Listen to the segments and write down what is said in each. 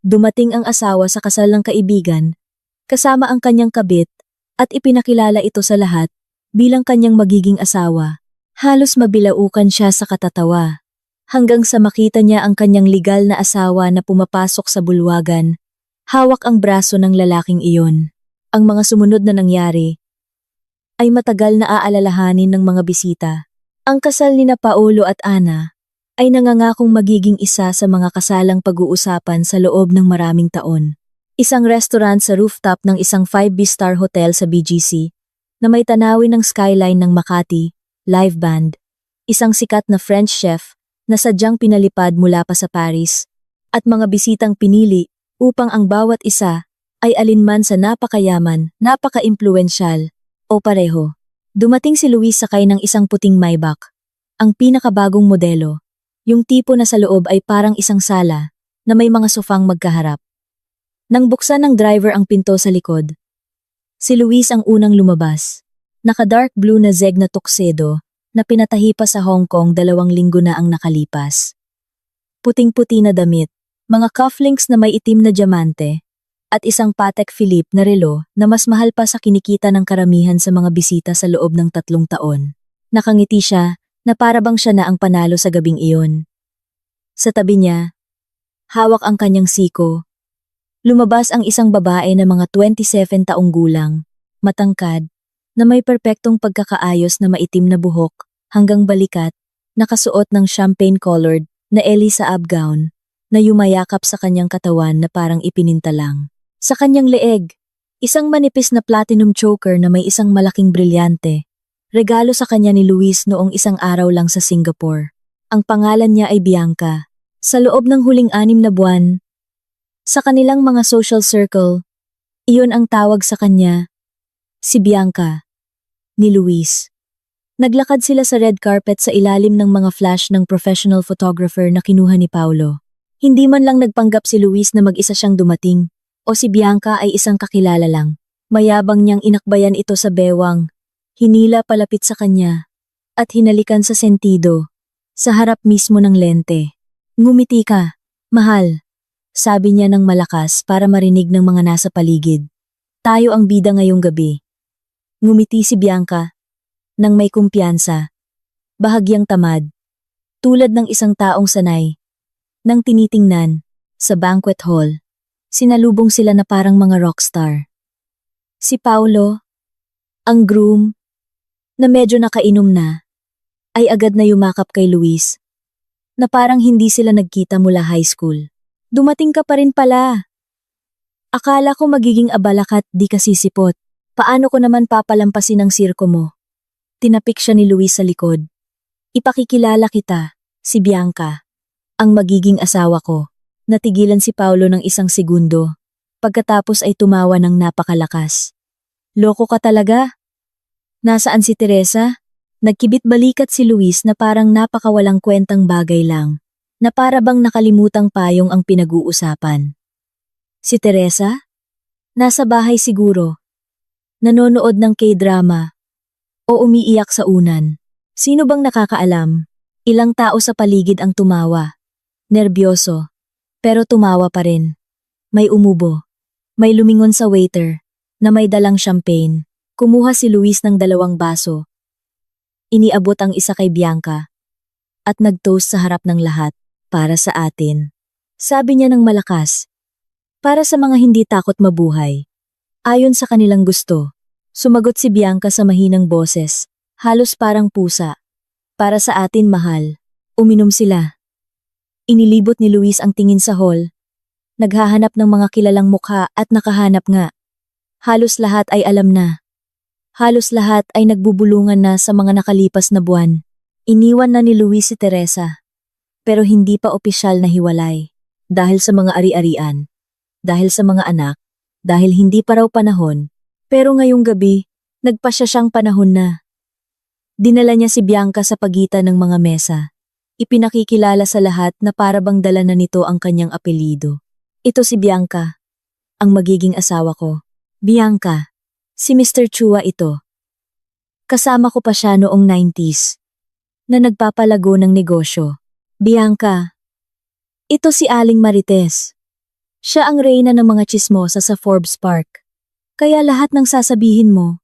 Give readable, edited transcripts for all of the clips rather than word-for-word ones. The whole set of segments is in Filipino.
Dumating ang asawa sa kasal ng kaibigan, kasama ang kanyang kabit, at ipinakilala ito sa lahat bilang kanyang magiging asawa. Halos mabilaukan siya sa katatawa, hanggang sa makita niya ang kanyang legal na asawa na pumapasok sa bulwagan, hawak ang braso ng lalaking iyon. Ang mga sumunod na nangyari ay matagal na aalalahanin ng mga bisita. Ang kasal ni Paolo at Ana ay nangangakong magiging isa sa mga kasalang pag-uusapan sa loob ng maraming taon. Isang restaurant sa rooftop ng isang 5-star hotel sa BGC na may tanawin ng skyline ng Makati, live band, isang sikat na French chef na sadyang pinalipad mula pa sa Paris, at mga bisitang pinili upang ang bawat isa ay alinman sa napakayaman, napaka-impluwensyal o pareho. Dumating si Luis sakay ng isang puting Maybach, ang pinakabagong modelo, yung tipo na sa loob ay parang isang sala na may mga sofang magkaharap. Nang buksan ng driver ang pinto sa likod, si Luis ang unang lumabas. Naka-dark blue na zeg na tuxedo na pinatahi pa sa Hong Kong 2 linggo na ang nakalipas. Puting-puti na damit, mga cufflinks na may itim na diamante, at isang Patek Philippe na relo na mas mahal pa sa kinikita ng karamihan sa mga bisita sa loob ng 3 taon. Nakangiti siya na parabang siya na ang panalo sa gabing iyon. Sa tabi niya, hawak ang kanyang siko. Lumabas ang isang babae na mga 27 taong gulang, matangkad, na may perpektong pagkakaayos na maitim na buhok hanggang balikat, nakasuot ng champagne-colored na Elisa gown na yumayakap sa kanyang katawan na parang ipininta lang. Sa kanyang leeg, isang manipis na platinum choker na may isang malaking brilyante, regalo sa kanya ni Luis noong isang araw lang sa Singapore. Ang pangalan niya ay Bianca. Sa loob ng huling 6 na buwan, sa kanilang mga social circle, iyon ang tawag sa kanya, si Bianca, ni Luis. Naglakad sila sa red carpet sa ilalim ng mga flash ng professional photographer na kinuha ni Paolo. Hindi man lang nagpanggap si Luis na mag-isa siyang dumating, o si Bianca ay isang kakilala lang. Mayabang niyang inakbayan ito sa bewang, hinila palapit sa kanya, at hinalikan sa sentido, sa harap mismo ng lente. Ngumiti ka, mahal, sabi niya ng malakas para marinig ng mga nasa paligid. Tayo ang bida ngayong gabi. Ngumiti si Bianca, nang may kumpiyansa, bahagyang tamad, tulad ng isang taong sanay. Nang tinitingnan, sa banquet hall, sinalubong sila na parang mga rockstar. Si Paolo, ang groom, na medyo nakainom na, ay agad na yumakap kay Luis, na parang hindi sila nagkita mula high school. Dumating ka pa rin pala. Akala ko magiging abala ka't di ka sisipot. Paano ko naman papalampasin ang sirko mo? Tinapik siya ni Luis sa likod. Ipakikilala kita, si Bianca, ang magiging asawa ko. Natigilan si Paolo ng isang segundo, pagkatapos ay tumawa ng napakalakas. Loko ka talaga? Nasaan si Teresa? Nagkibit balikat si Luis na parang napakawalang kwentang bagay lang, na para bang nakalimutang payong ang pinag-uusapan. Si Teresa? Nasa bahay siguro. Nanonood ng K-drama. O umiiyak sa unan. Sino bang nakakaalam? Ilang tao sa paligid ang tumawa. Nerbyoso. Pero tumawa pa rin. May umubo. May lumingon sa waiter, na may dalang champagne. Kumuha si Luis ng 2 baso. Iniabot ang isa kay Bianca. At nag-toast sa harap ng lahat, para sa atin. Sabi niya ng malakas. Para sa mga hindi takot mabuhay. Ayon sa kanilang gusto. Sumagot si Bianca sa mahinang boses, halos parang pusa. Para sa atin, mahal. Uminom sila. Inilibot ni Luis ang tingin sa hall. Naghahanap ng mga kilalang mukha at nakahanap nga. Halos lahat ay alam na. Halos lahat ay nagbubulungan na sa mga nakalipas na buwan. Iniwan na ni Luis si Teresa. Pero hindi pa opisyal na hiwalay. Dahil sa mga ari-arian. Dahil sa mga anak. Dahil hindi pa raw panahon. Pero ngayong gabi, nagpasya siyang panahon na. Dinala niya si Bianca sa pagitan ng mga mesa. Ipinakikilala sa lahat na parabang dala na nito ang kanyang apelido. Ito si Bianca, ang magiging asawa ko. Bianca, si Mr. Chua ito. Kasama ko pa siya noong 90s, na nagpapalago ng negosyo. Bianca, ito si Aling Marites. Siya ang reyna ng mga tsismosa sa Forbes Park. Kaya lahat ng sasabihin mo,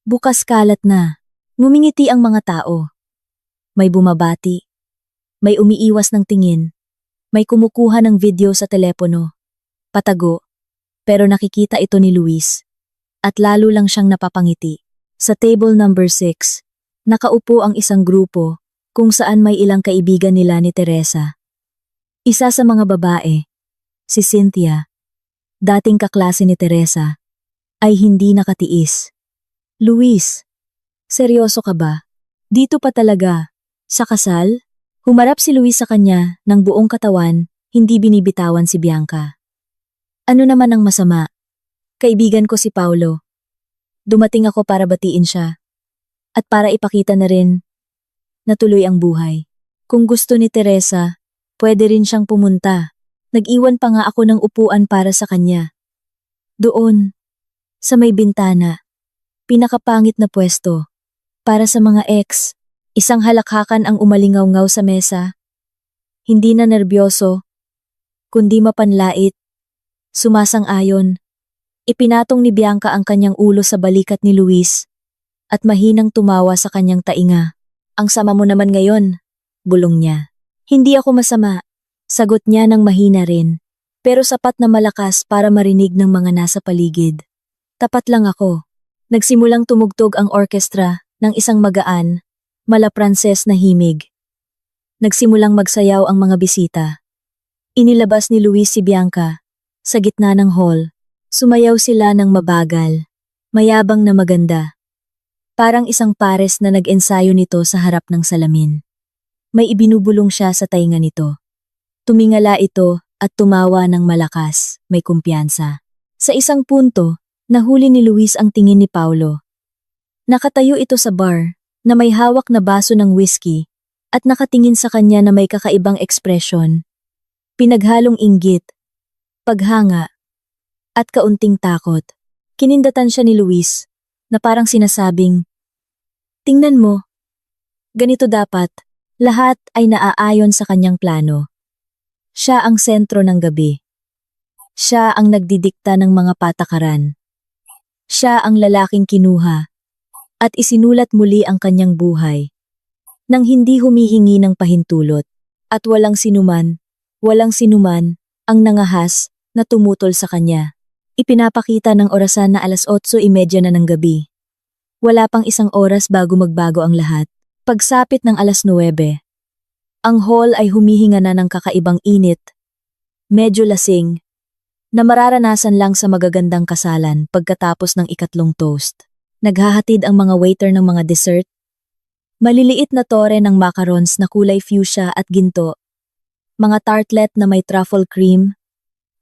bukas kalat na. Ngumingiti ang mga tao. May bumabati. May umiiwas ng tingin. May kumukuha ng video sa telepono. Patago. Pero nakikita ito ni Luis. At lalo lang siyang napapangiti. Sa table number 6, nakaupo ang isang grupo kung saan may ilang kaibigan nila ni Teresa. Isa sa mga babae, si Cynthia, dating kaklase ni Teresa, ay hindi nakatiis. Luis, seryoso ka ba? Dito pa talaga, sa kasal? Humarap si Luis sa kanya ng buong katawan, hindi binibitawan si Bianca. Ano naman ang masama? Kaibigan ko si Paulo. Dumating ako para batiin siya. At para ipakita na rin na tuloy ang buhay. Kung gusto ni Teresa, pwede rin siyang pumunta. Nag-iwan pa nga ako ng upuan para sa kanya. Doon, sa may bintana, pinakapangit na pwesto. Para sa mga ex, isang halakhakan ang umalingaw-ngaw sa mesa. Hindi na nerbyoso, kundi mapanlait, sumasang-ayon. Ipinatong ni Bianca ang kanyang ulo sa balikat ni Luis at mahinang tumawa sa kanyang tainga. Ang sama mo naman ngayon, bulong niya. Hindi ako masama, sagot niya ng mahina rin, pero sapat na malakas para marinig ng mga nasa paligid. Tapat lang ako. Nagsimulang tumugtog ang orkestra ng isang magaan, mala-Pranses na himig. Nagsimulang magsayaw ang mga bisita. Inilabas ni Luis si Bianca sa gitna ng hall. Sumayaw sila ng mabagal, mayabang na maganda. Parang isang pares na nag-ensayo nito sa harap ng salamin. May ibinubulong siya sa tainga nito. Tumingala ito at tumawa ng malakas, may kumpiyansa. Sa isang punto, nahuli ni Luis ang tingin ni Paulo. Nakatayo ito sa bar, na may hawak na baso ng whiskey, at nakatingin sa kanya na may kakaibang ekspresyon. Pinaghalong inggit, paghanga, at kaunting takot. Kinindatan siya ni Luis, na parang sinasabing, tingnan mo, ganito dapat, lahat ay naaayon sa kanyang plano. Siya ang sentro ng gabi. Siya ang nagdidikta ng mga patakaran. Siya ang lalaking kinuha, at isinulat muli ang kanyang buhay, nang hindi humihingi ng pahintulot, at walang sinuman ang nangahas na tumutol sa kanya. Ipinapakita ng orasan na 8:30 na ng gabi. Wala pang isang oras bago magbago ang lahat. Pagsapit ng 9:00, ang hall ay humihinga na ng kakaibang init, medyo lasing, na mararanasan lang sa magagandang kasalan pagkatapos ng ikatlong toast. Naghahatid ang mga waiter ng mga dessert. Maliliit na tore ng macarons na kulay fuchsia at ginto. Mga tartlet na may truffle cream.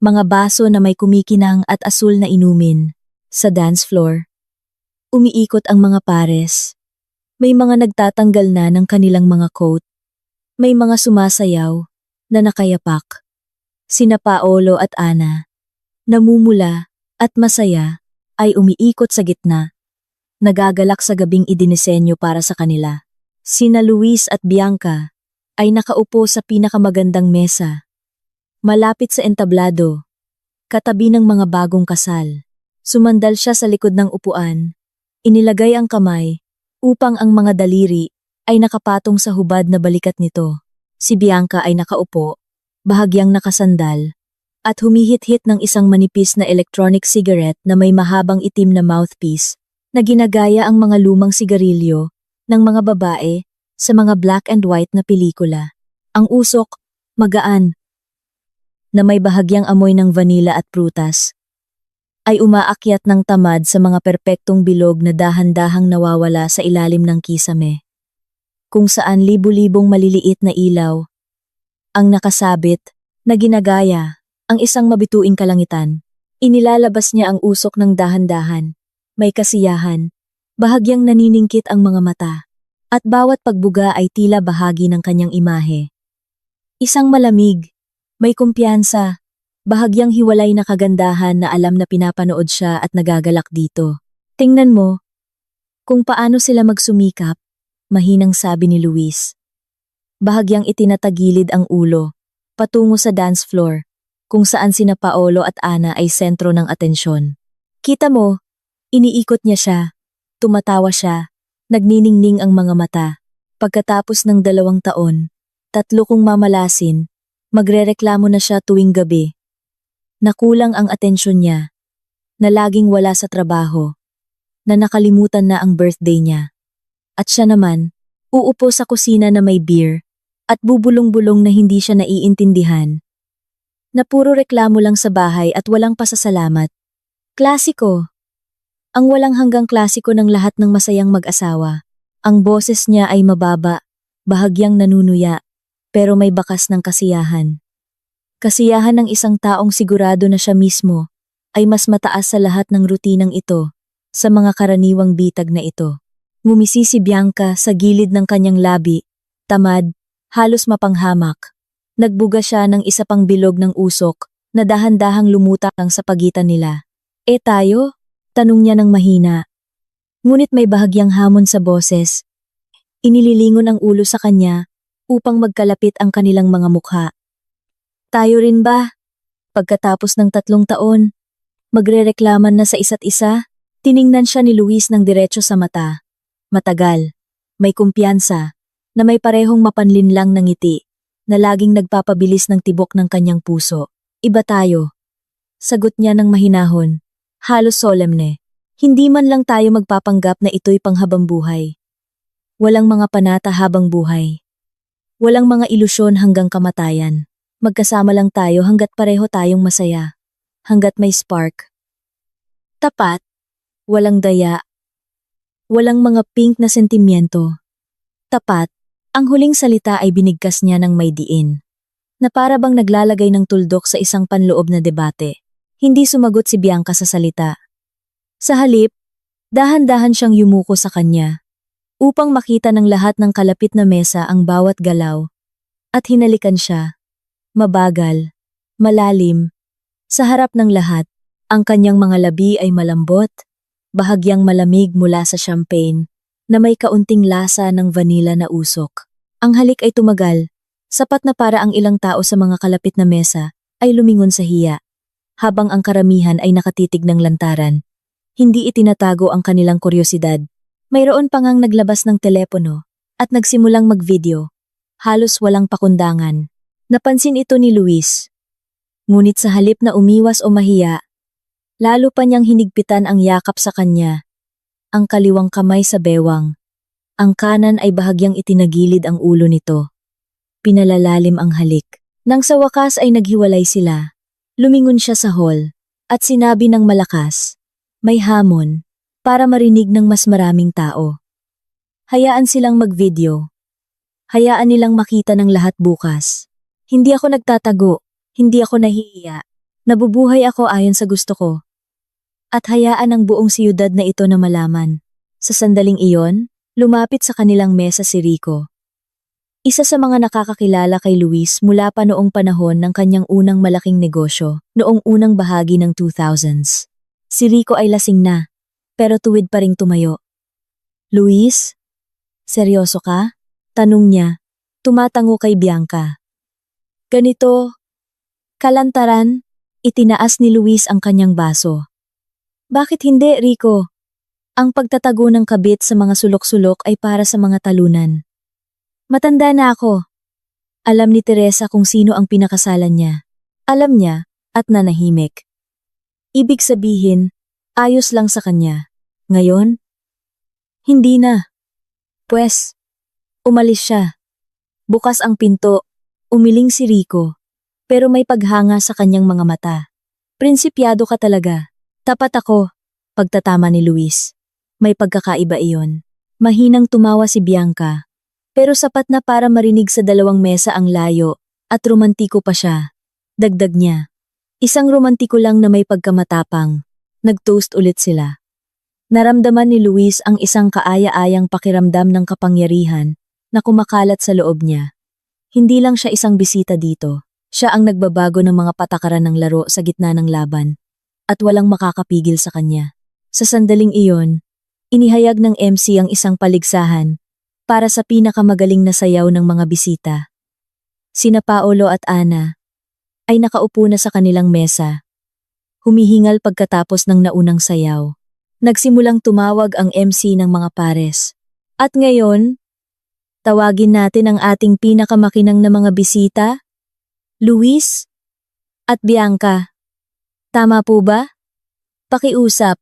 Mga baso na may kumikinang at asul na inumin. Sa dance floor, umiikot ang mga pares. May mga nagtatanggal na ng kanilang mga coat. May mga sumasayaw na nakayapak. Sina Paolo at Ana, namumula at masaya, ay umiikot sa gitna. Nagagalak sa gabing idinisenyo para sa kanila. Sina Luis at Bianca ay nakaupo sa pinakamagandang mesa. Malapit sa entablado, katabi ng mga bagong kasal. Sumandal siya sa likod ng upuan. Inilagay ang kamay upang ang mga daliri ay nakapatong sa hubad na balikat nito. Si Bianca ay nakaupo, bahagyang nakasandal, at humihit-hit ng isang manipis na electronic cigarette na may mahabang itim na mouthpiece na ginagaya ang mga lumang sigarilyo ng mga babae sa mga black and white na pelikula. Ang usok, magaan, na may bahagyang amoy ng vanilla at prutas, ay umaakyat ng tamad sa mga perpektong bilog na dahan-dahang nawawala sa ilalim ng kisame, kung saan libu-libong maliliit na ilaw ang nakasabit na ginagaya ang isang mabituing kalangitan. Inilalabas niya ang usok ng dahan-dahan, may kasiyahan, bahagyang naniningkit ang mga mata, at bawat pagbuga ay tila bahagi ng kanyang imahe. Isang malamig, may kumpiyansa, bahagyang hiwalay na kagandahan na alam na pinapanood siya at nagagalak dito. Tingnan mo kung paano sila magsumikap, mahinang sabi ni Luis. Bahagyang itinatagilid ang ulo, patungo sa dance floor, kung saan sina Paolo at Ana ay sentro ng atensyon. Kita mo, iniikot niya siya, tumatawa siya, nagniningning ang mga mata. Pagkatapos ng 2 taon, 3 kong mamalasin, magrereklamo na siya tuwing gabi. Nakulang ang atensyon niya, na laging wala sa trabaho, na nakalimutan na ang birthday niya. At siya naman, uupo sa kusina na may beer, at bubulong-bulong na hindi siya naiintindihan. Na puro reklamo lang sa bahay at walang pasasalamat. Klasiko. Ang walang hanggang klasiko ng lahat ng masayang mag-asawa. Ang boses niya ay mababa, bahagyang nanunuya, pero may bakas ng kasiyahan. Kasiyahan ng isang taong sigurado na siya mismo ay mas mataas sa lahat ng rutinang ito, sa mga karaniwang bitag na ito. Ngumisi si Bianca sa gilid ng kanyang labi, tamad, halos mapanghamak. Nagbuga siya ng isa pang bilog ng usok na dahan-dahang lumutang sa pagitan nila. Tayo? Tanong niya ng mahina. Ngunit may bahagyang hamon sa boses. Inililingon ang ulo sa kanya upang magkalapit ang kanilang mga mukha. Tayo rin ba? Pagkatapos ng 3 taon, magrereklaman na sa isa't isa, tiningnan siya ni Luis ng diretso sa mata. Matagal, may kumpiyansa, na may parehong mapanlinlang ng ngiti, na laging nagpapabilis ng tibok ng kanyang puso. Iba tayo. Sagot niya ng mahinahon, halos solemne. Hindi man lang tayo magpapanggap na ito'y panghabang buhay. Walang mga panata habang buhay. Walang mga ilusyon hanggang kamatayan. Magkasama lang tayo hanggat pareho tayong masaya. Hanggat may spark. Tapat. Walang daya. Walang mga pink na sentimiento. Tapat. Ang huling salita ay binigkas niya ng may diin, na para bang naglalagay ng tuldok sa isang panloob na debate. Hindi sumagot si Bianca sa salita. Sa halip, dahan-dahan siyang yumuko sa kanya, upang makita ng lahat ng kalapit na mesa ang bawat galaw, at hinalikan siya. Mabagal, malalim, sa harap ng lahat, ang kanyang mga labi ay malambot, bahagyang malamig mula sa champagne, na may kaunting lasa ng vanilla na usok. Ang halik ay tumagal, sapat na para ang ilang tao sa mga kalapit na mesa ay lumingon sa hiya, habang ang karamihan ay nakatitig ng lantaran. Hindi itinatago ang kanilang kuryosidad. Mayroon pa ngang naglabas ng telepono at nagsimulang mag-video. Halos walang pakundangan. Napansin ito ni Luis. Ngunit sa halip na umiwas o mahiya, lalo pa niyang hinigpitan ang yakap sa kanya. Ang kaliwang kamay sa bewang. Ang kanan ay bahagyang itinagilid ang ulo nito. Pinalalalim ang halik. Nang sa wakas ay naghiwalay sila, lumingon siya sa hall at sinabi ng malakas, may hamon, para marinig ng mas maraming tao. Hayaan silang mag-video. Hayaan nilang makita ng lahat bukas. Hindi ako nagtatago, hindi ako nahihiya. Nabubuhay ako ayon sa gusto ko. At hayaan ang buong siyudad na ito na malaman. Sa sandaling iyon, lumapit sa kanilang mesa si Rico. Isa sa mga nakakakilala kay Luis mula pa noong panahon ng kanyang unang malaking negosyo, noong unang bahagi ng 2000s. Si Rico ay lasing na, pero tuwid pa ring tumayo. Luis? Seryoso ka? Tanong niya, tumatango kay Bianca. Ganito, kalantaran, itinaas ni Luis ang kanyang baso. Bakit hindi, Rico? Ang pagtatago ng kabit sa mga sulok-sulok ay para sa mga talunan. Matanda na ako. Alam ni Teresa kung sino ang pinakasalan niya. Alam niya at nanahimik. Ibig sabihin, ayos lang sa kanya. Ngayon? Hindi na. Pwes, umalis siya. Bukas ang pinto, umiling si Rico, pero may paghanga sa kanyang mga mata. Prinsipyado ka talaga. Tapat ako, pagtatama ni Luis. May pagkakaiba iyon. Mahinang tumawa si Bianca, pero sapat na para marinig sa dalawang mesa ang layo at romantiko pa siya. Dagdag niya. Isang romantiko lang na may pagkamatapang. Nag-toast ulit sila. Naramdaman ni Luis ang isang kaaya-ayang pakiramdam ng kapangyarihan na kumakalat sa loob niya. Hindi lang siya isang bisita dito. Siya ang nagbabago ng mga patakaran ng laro sa gitna ng laban. At walang makakapigil sa kanya. Sa sandaling iyon, inihayag ng MC ang isang paligsahan para sa pinakamagaling na sayaw ng mga bisita. Sina Paolo at Ana, ay nakaupo na sa kanilang mesa. Humihingal pagkatapos ng naunang sayaw. Nagsimulang tumawag ang MC ng mga pares. At ngayon, tawagin natin ang ating pinakamakinang na mga bisita, Luis at Bianca. Tama po ba? Pakiusap.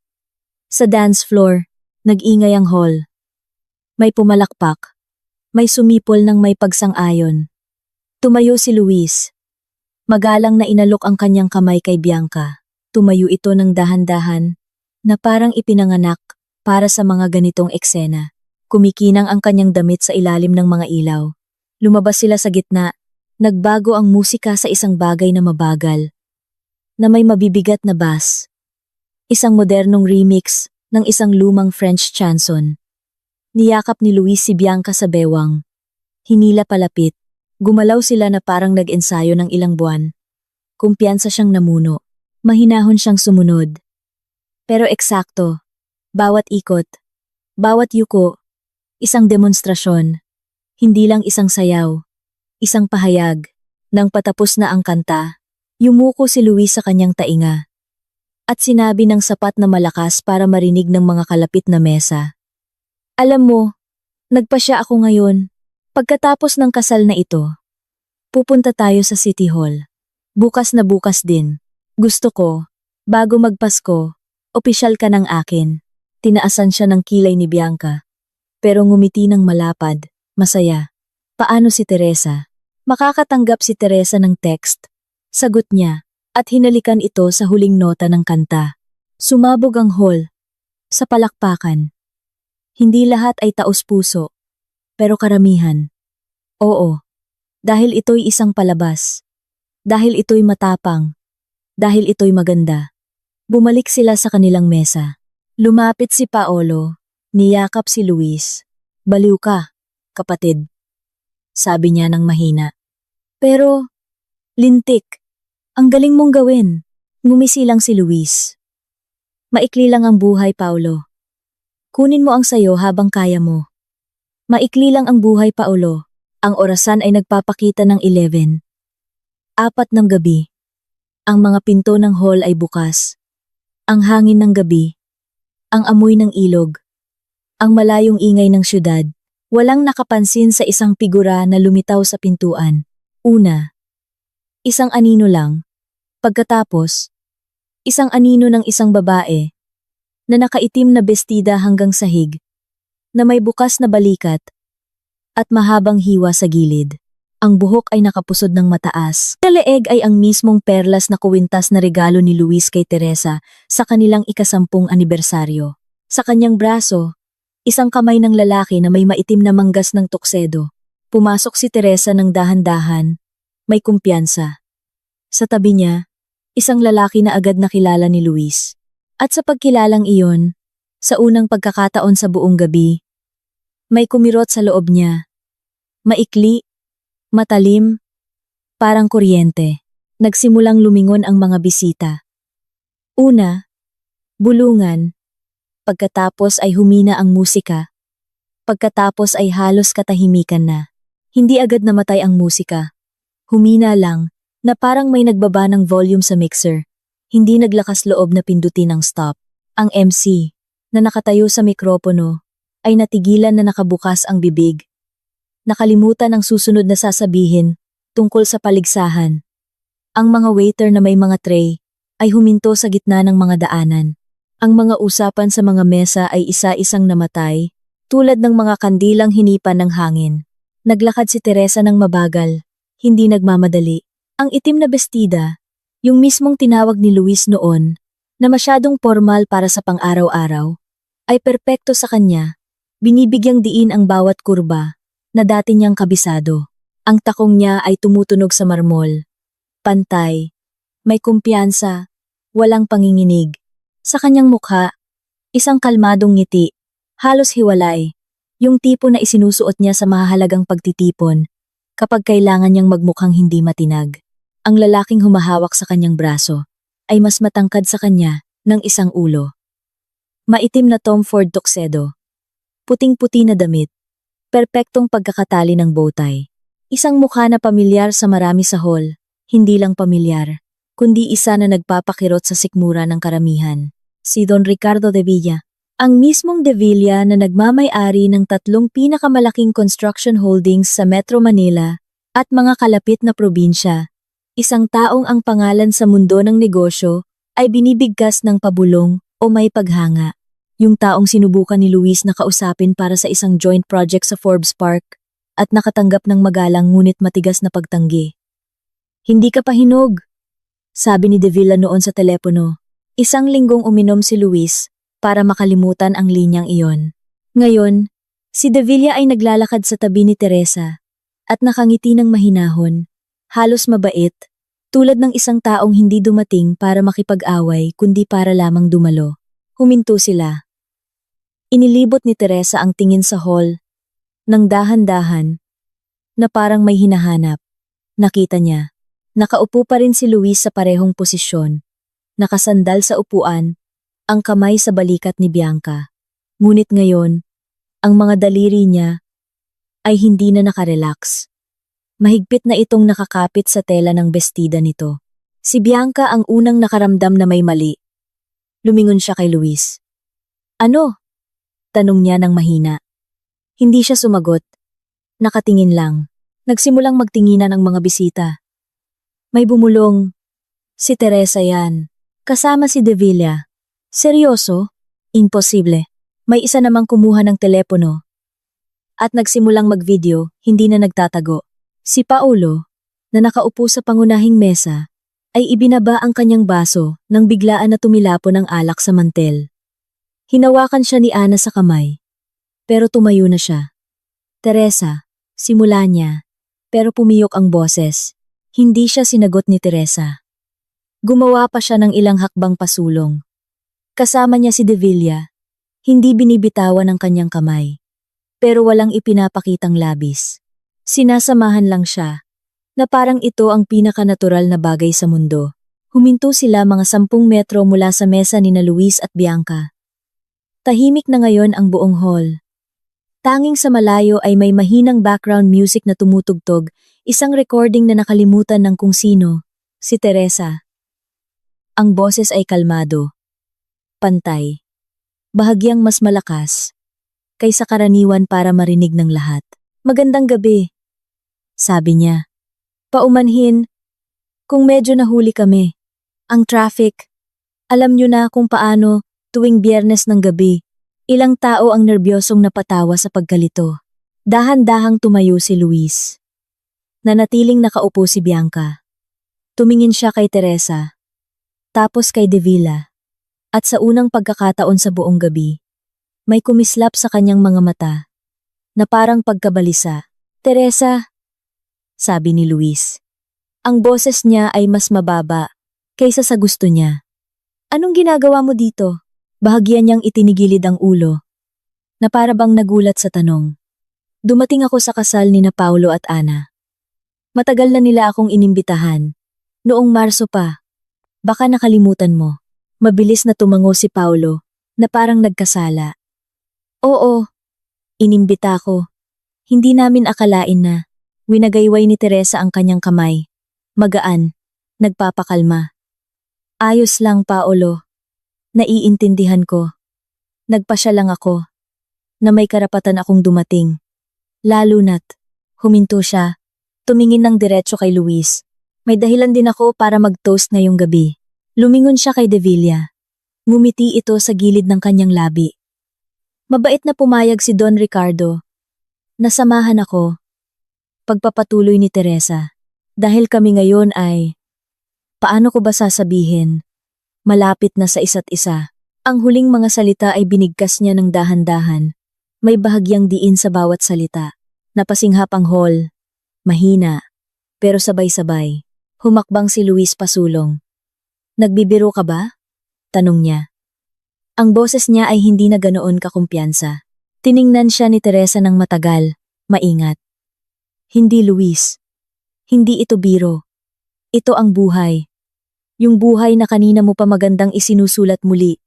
Sa dance floor, nag-ingay ang hall. May pumalakpak. May sumipol ng may pagsang-ayon. Tumayo si Luis. Magalang na inalok ang kanyang kamay kay Bianca. Tumayo ito ng dahan-dahan na parang ipinanganak para sa mga ganitong eksena. Kumikinang ang kanyang damit sa ilalim ng mga ilaw. Lumabas sila sa gitna. Nagbago ang musika sa isang bagay na mabagal, na may mabibigat na bass. Isang modernong remix ng isang lumang French chanson. Niyakap ni Luis si Bianca sa bewang. Hinila palapit. Gumalaw sila na parang nag-ensayo ng ilang buwan. Kumpiyansa siyang namuno. Mahinahon siyang sumunod. Pero eksakto. Bawat ikot, bawat yuko, isang demonstrasyon. Hindi lang isang sayaw, isang pahayag. Nang patapos na ang kanta, yumuko si Luis sa kanyang tainga. At sinabi ng sapat na malakas para marinig ng mga kalapit na mesa. Alam mo, nagpasya ako ngayon. Pagkatapos ng kasal na ito, pupunta tayo sa City Hall. Bukas na bukas din. Gusto ko, bago magpasko, opisyal ka ng akin. Tinaasan siya ng kilay ni Bianca. Pero ngumiti ng malapad, masaya. Paano si Teresa? Makakatanggap si Teresa ng text. Sagot niya, at hinalikan ito sa huling nota ng kanta. Sumabog ang hall. Sa palakpakan. Hindi lahat ay taos-puso. Pero karamihan. Oo. Dahil ito'y isang palabas. Dahil ito'y matapang. Dahil ito'y maganda. Bumalik sila sa kanilang mesa. Lumapit si Paolo. Niyakap si Luis. Baliw ka, kapatid. Sabi niya ng mahina. Pero, lintik. Ang galing mong gawin. Ngumisi lang si Luis. Maikli lang ang buhay, Paolo. Kunin mo ang sayo habang kaya mo. Maikli lang ang buhay, Paolo. Ang orasan ay nagpapakita ng 11. 4 ng gabi. Ang mga pinto ng hall ay bukas. Ang hangin ng gabi. Ang amoy ng ilog. Ang malayong ingay ng syudad. Walang nakapansin sa isang figura na lumitaw sa pintuan. Una, isang anino lang. Pagkatapos, isang anino ng isang babae na nakaitim na bestida hanggang sahig, na may bukas na balikat at mahabang hiwa sa gilid. Ang buhok ay nakapusod ng mataas. Sa leeg ay ang mismong perlas na kuwintas na regalo ni Luis kay Teresa sa kanilang ika-10 anibersaryo. Sa kanyang braso, isang kamay ng lalaki na may maitim na manggas ng tuksedo. Pumasok si Teresa ng dahan-dahan, may kumpiyansa. Sa tabi niya, isang lalaki na agad nakilala ni Luis. At sa pagkilalang iyon, sa unang pagkakataon sa buong gabi, may kumirot sa loob niya. Maikli, matalim, parang kuryente. Nagsimulang lumingon ang mga bisita. Una, bulungan. Pagkatapos ay humina ang musika. Pagkatapos ay halos katahimikan na. Hindi agad namatay ang musika. Humina lang, na parang may nagbaba ng volume sa mixer. Hindi naglakas loob na pindutin ang stop. Ang MC, na nakatayo sa mikropono, ay natigilan na nakabukas ang bibig. Nakalimutan ang susunod na sasabihin tungkol sa paligsahan. Ang mga waiter na may mga tray ay huminto sa gitna ng mga daanan. Ang mga usapan sa mga mesa ay isa-isang namatay, tulad ng mga kandilang hinipan ng hangin. Naglakad si Teresa ng mabagal, hindi nagmamadali. Ang itim na bestida, yung mismong tinawag ni Luis noon, na masyadong formal para sa pang-araw-araw, ay perpekto sa kanya. Binibigyang diin ang bawat kurba na dati niyang kabisado. Ang takong niya ay tumutunog sa marmol. Pantay, may kumpiyansa, walang panginginig. Sa kanyang mukha, isang kalmadong ngiti, halos hiwalay, yung tipo na isinusuot niya sa mahahalagang pagtitipon kapag kailangan niyang magmukhang hindi matinag. Ang lalaking humahawak sa kanyang braso ay mas matangkad sa kanya ng isang ulo. Maitim na Tom Ford tuxedo, puting-puti na damit, perpektong pagkakatali ng bowtie. Isang mukha na pamilyar sa marami sa hall, Hindi lang pamilyar, kundi isa na nagpapakirot sa sikmura ng karamihan. Si Don Ricardo de Villa. Ang mismong de Villa na nagmamay-ari ng 3 pinakamalaking construction holdings sa Metro Manila at mga kalapit na probinsya. Isang taong ang pangalan sa mundo ng negosyo ay binibigkas ng pabulong o may paghanga. Yung taong sinubukan ni Luis na kausapin para sa isang joint project sa Forbes Park at nakatanggap ng magalang ngunit matigas na pagtanggi. Hindi ka pa hinog, sabi ni De Villa noon sa telepono. Isang linggong uminom si Luis para makalimutan ang linyang iyon. Ngayon, si De Villa ay naglalakad sa tabi ni Teresa at nakangiti ng mahinahon, halos mabait, tulad ng isang taong hindi dumating para makipag-away kundi para lamang dumalo. Huminto sila. Inilibot ni Teresa ang tingin sa hall, nang dahan-dahan, na parang may hinahanap. Nakita niya, nakaupo pa rin si Luis sa parehong posisyon, nakasandal sa upuan, ang kamay sa balikat ni Bianca. Ngunit ngayon, ang mga daliri niya ay hindi na nakarelax. Mahigpit na itong nakakapit sa tela ng bestida nito. Si Bianca ang unang nakaramdam na may mali. Lumingon siya kay Luis. Ano? Tanong niya ng mahina. Hindi siya sumagot. Nakatingin lang. Nagsimulang magtinginan ang mga bisita. May bumulong. Si Teresa yan. Kasama si De Villa. Seryoso? Imposible. May isa namang kumuha ng telepono. At nagsimulang mag-video, hindi na nagtatago. Si Paolo, na nakaupo sa pangunahing mesa, ay ibinaba ang kanyang baso nang biglaan na tumilapon ang alak sa mantel. Hinawakan siya ni Ana sa kamay. Pero tumayo na siya. Teresa, simula niya, pero pumiyok ang boses. Hindi siya sinagot ni Teresa. Gumawa pa siya ng ilang hakbang pasulong. Kasama niya si De Villa. Hindi binibitawan ang kanyang kamay. Pero walang ipinapakitang labis. Sinasamahan lang siya, na parang ito ang pinakanatural na bagay sa mundo. Huminto sila mga 10 metro mula sa mesa ni na Luis at Bianca. Tahimik na ngayon ang buong hall. Tanging sa malayo ay may mahinang background music na tumutugtog, isang recording na nakalimutan ng kung sino, si Teresa. Ang boses ay kalmado, pantay, bahagyang mas malakas, kaysa karaniwan para marinig ng lahat. Magandang gabi, sabi niya. Paumanhin, kung medyo nahuli kami. Ang traffic, alam niyo na kung paano tuwing Biyernes ng gabi. Ilang tao ang nerbyosong napatawa sa pagkalito. Dahan-dahang tumayo si Luis. Nanatiling nakaupo si Bianca. Tumingin siya kay Teresa, tapos kay De Villa. At sa unang pagkakataon sa buong gabi, may kumislap sa kanyang mga mata, na parang pagkabalisa. Teresa, sabi ni Luis. Ang boses niya ay mas mababa kaysa sa gusto niya. Anong ginagawa mo dito? Bahagyan niyang itinigilid ang ulo, na para bang nagulat sa tanong. Dumating ako sa kasal ni na Paulo at Ana. Matagal na nila akong inimbitahan. Noong Marso pa. Baka nakalimutan mo. Mabilis na tumango si Paulo, na parang nagkasala. Oo, inimbita ko. Hindi namin akalain na. Winagayway ni Teresa ang kanyang kamay. Magaan, nagpapakalma. Ayos lang, Paolo. Naiintindihan ko. Nagpasya lang ako, na may karapatan akong dumating. Lalo na't, huminto siya, tumingin ng diretso kay Luis. May dahilan din ako para mag-toast ngayong gabi. Lumingon siya kay De Villa. Ngumiti ito sa gilid ng kanyang labi. Mabait na pumayag si Don Ricardo. Nasamahan ako. Pagpapatuloy ni Teresa. Dahil kami ngayon ay, paano ko ba sasabihin? Malapit na sa isa't isa. Ang huling mga salita ay binigkas niya ng dahan-dahan. May bahagyang diin sa bawat salita. Napasinghap ang hall. Mahina, pero sabay-sabay. Humakbang si Luis pasulong. Nagbibiro ka ba? Tanong niya. Ang boses niya ay hindi na ganoon kakumpiyansa. Tiningnan siya ni Teresa ng matagal, maingat. Hindi, Luis. Hindi ito biro. Ito ang buhay. Yung buhay na kanina mo pa magandang isinusulat muli.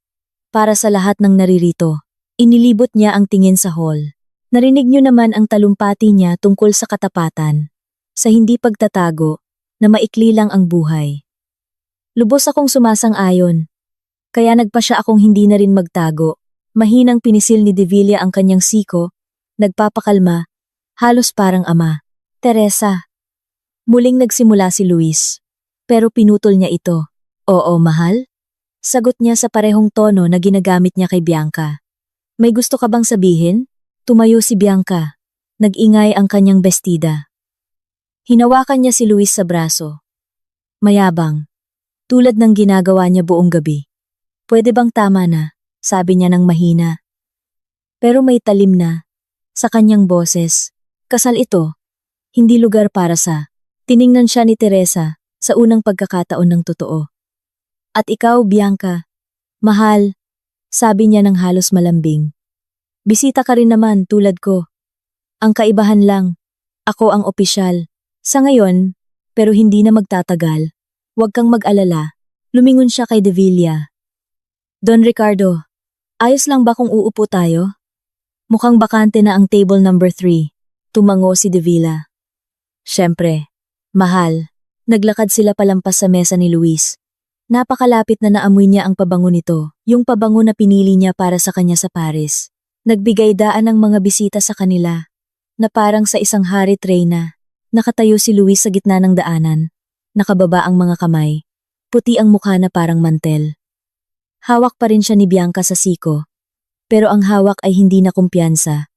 Para sa lahat ng naririto. Inilibot niya ang tingin sa hall. Narinig niyo naman ang talumpati niya tungkol sa katapatan. Sa hindi pagtatago. na maikli lang ang buhay. Lubos akong sumasang-ayon. Kaya nagpasya akong hindi na rin magtago. Mahinang pinisil ni Devilla ang kanyang siko, nagpapakalma, halos parang ama. Teresa. Muling nagsimula si Luis. Pero pinutol niya ito. Oo, mahal? Sagot niya sa parehong tono na ginagamit niya kay Bianca. May gusto ka bang sabihin? Tumayo si Bianca. Nag-ingay ang kanyang bestida. Hinawakan niya si Luis sa braso. Mayabang. Tulad ng ginagawa niya buong gabi. Pwede bang tama na? Sabi niya ng mahina. Pero may talim na. Sa kanyang boses. Kasal ito. Hindi lugar para sa. Tiningnan siya ni Teresa sa unang pagkakataon ng totoo. At ikaw, Bianca. Mahal. Sabi niya ng halos malambing. Bisita ka rin naman tulad ko. Ang kaibahan lang. Ako ang opisyal. Sa ngayon, pero hindi na magtatagal. Huwag kang mag-alala. Lumingon siya kay Devilla. Don Ricardo, ayos lang ba kung uupo tayo? Mukhang bakante na ang table number 3. Tumango si Devilla. Siyempre, mahal. Naglakad sila palampas sa mesa ni Luis. Napakalapit na naamoy niya ang pabango nito, yung pabango na pinili niya para sa kanya sa Paris. Nagbigay daan ng mga bisita sa kanila, na parang sa isang harit reyna. Nakatayo si Luis sa gitna ng daanan, nakababa ang mga kamay, puti ang mukha na parang mantel. Hawak pa rin siya ni Bianca sa siko, pero ang hawak ay hindi na kumpiyansa,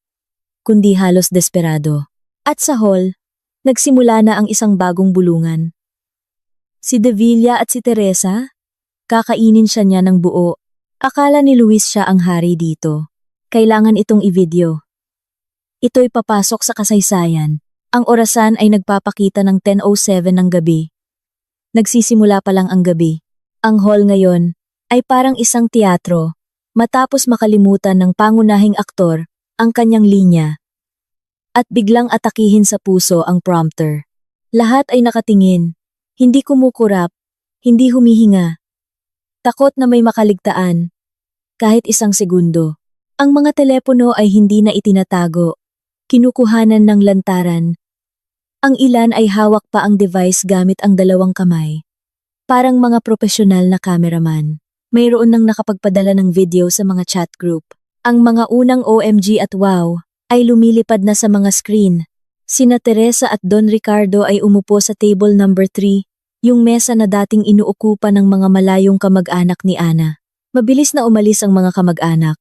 kundi halos desperado. At sa hall, nagsimula na ang isang bagong bulungan. Si Devilla at si Teresa, kakainin siya niya ng buo. Akala ni Luis siya ang hari dito. Kailangan itong i-video. Ito'y papasok sa kasaysayan. Ang orasan ay nagpapakita ng 10:07 ng gabi. Nagsisimula pa lang ang gabi. Ang hall ngayon ay parang isang teatro, matapos makalimutan ng pangunahing aktor ang kanyang linya. At biglang atakihin sa puso ang prompter. Lahat ay nakatingin. Hindi kumukurap, hindi humihinga. Takot na may makaligtaan. Kahit isang segundo. Ang mga telepono ay hindi na itinatago. Kinukuhanan ng lantaran. Ang ilan ay hawak pa ang device gamit ang dalawang kamay. Parang mga profesional na cameraman. Mayroon nang nakapagpadala ng video sa mga chat group. Ang mga unang OMG at wow ay lumilipad na sa mga screen. Sina Teresa at Don Ricardo ay umupo sa table number 3. Yung mesa na dating inuukupan ng mga malayong kamag-anak ni Ana. Mabilis na umalis ang mga kamag-anak.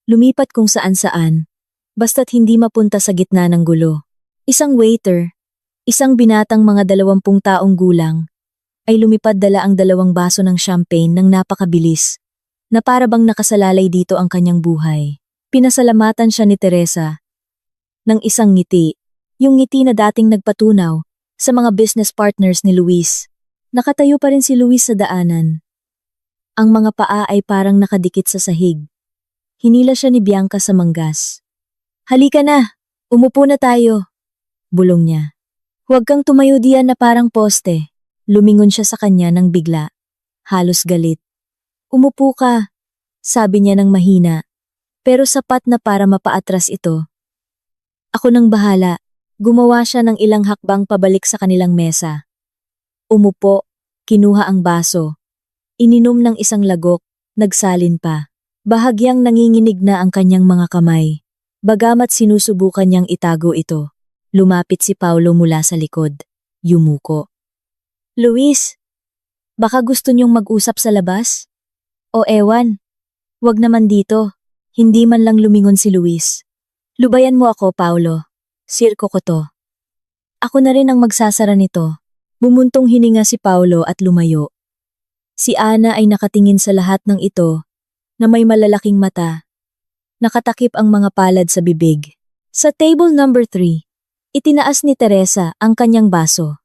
Lumipat kung saan-saan. Basta't hindi mapunta sa gitna ng gulo. Isang waiter, isang binatang mga 20 taong gulang, ay lumipad dala ang 2 baso ng champagne ng napakabilis, na para bang nakasalalay dito ang kanyang buhay. Pinasalamatan siya ni Teresa ng isang ngiti, yung ngiti na dating nagpatunaw sa mga business partners ni Luis. Nakatayo pa rin si Luis sa daanan. Ang mga paa ay parang nakadikit sa sahig. Hinila siya ni Bianca sa manggas. Halika na, umupo na tayo. Bulong niya. Huwag kang tumayo diyan na parang poste. Lumingon siya sa kanya ng bigla. Halos galit. Umupo ka, sabi niya ng mahina. Pero sapat na para mapaatras ito. Ako nang bahala. Gumawa siya ng ilang hakbang pabalik sa kanilang mesa. Umupo, kinuha ang baso. Ininom ng isang lagok, nagsalin pa. Bahagyang nanginginig na ang kanyang mga kamay. Bagamat sinusubukan niyang itago ito. Lumapit si Paulo mula sa likod. Yumuko. Luis, baka gusto niyong mag-usap sa labas? O ewan, wag naman dito. Hindi man lang lumingon si Luis. Lubayan mo ako, Paulo. Sirko ko to. Ako na rin ang magsasara nito. Bumuntong hininga si Paulo at lumayo. Si Ana ay nakatingin sa lahat ng ito, na may malalaking mata. Nakatakip ang mga palad sa bibig. Sa table number 3, itinaas ni Teresa ang kanyang baso.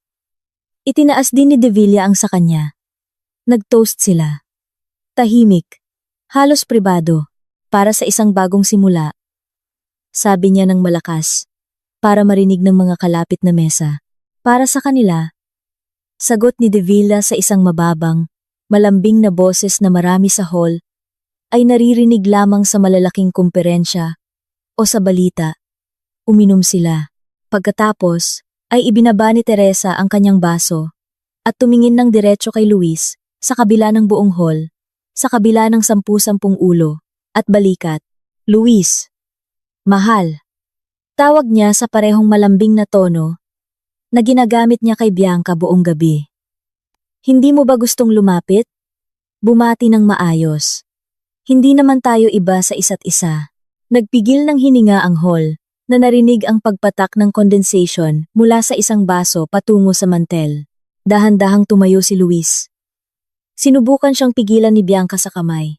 Itinaas din ni Devilla ang sa kanya. Nag-toast sila. Tahimik, halos pribado, para sa isang bagong simula. Sabi niya ng malakas, para marinig ng mga kalapit na mesa. Para sa kanila. Sagot ni Devilla sa isang mababang, malambing na boses na marami sa hall, ay naririnig lamang sa malalaking kumperensya o sa balita. Uminom sila. Pagkatapos, ay ibinaba ni Teresa ang kanyang baso. at tumingin ng diretso kay Luis, sa kabila ng buong hall, sa kabila ng 10-10 ulo, at balikat. Luis. Mahal. Tawag niya sa parehong malambing na tono na ginagamit niya kay Bianca buong gabi. Hindi mo ba gustong lumapit? Bumati ng maayos. Hindi naman tayo iba sa isa't isa. Nagpigil ng hininga ang hall na narinig ang pagpatak ng condensation mula sa isang baso patungo sa mantel. Dahan-dahang tumayo si Luis. Sinubukan siyang pigilan ni Bianca sa kamay.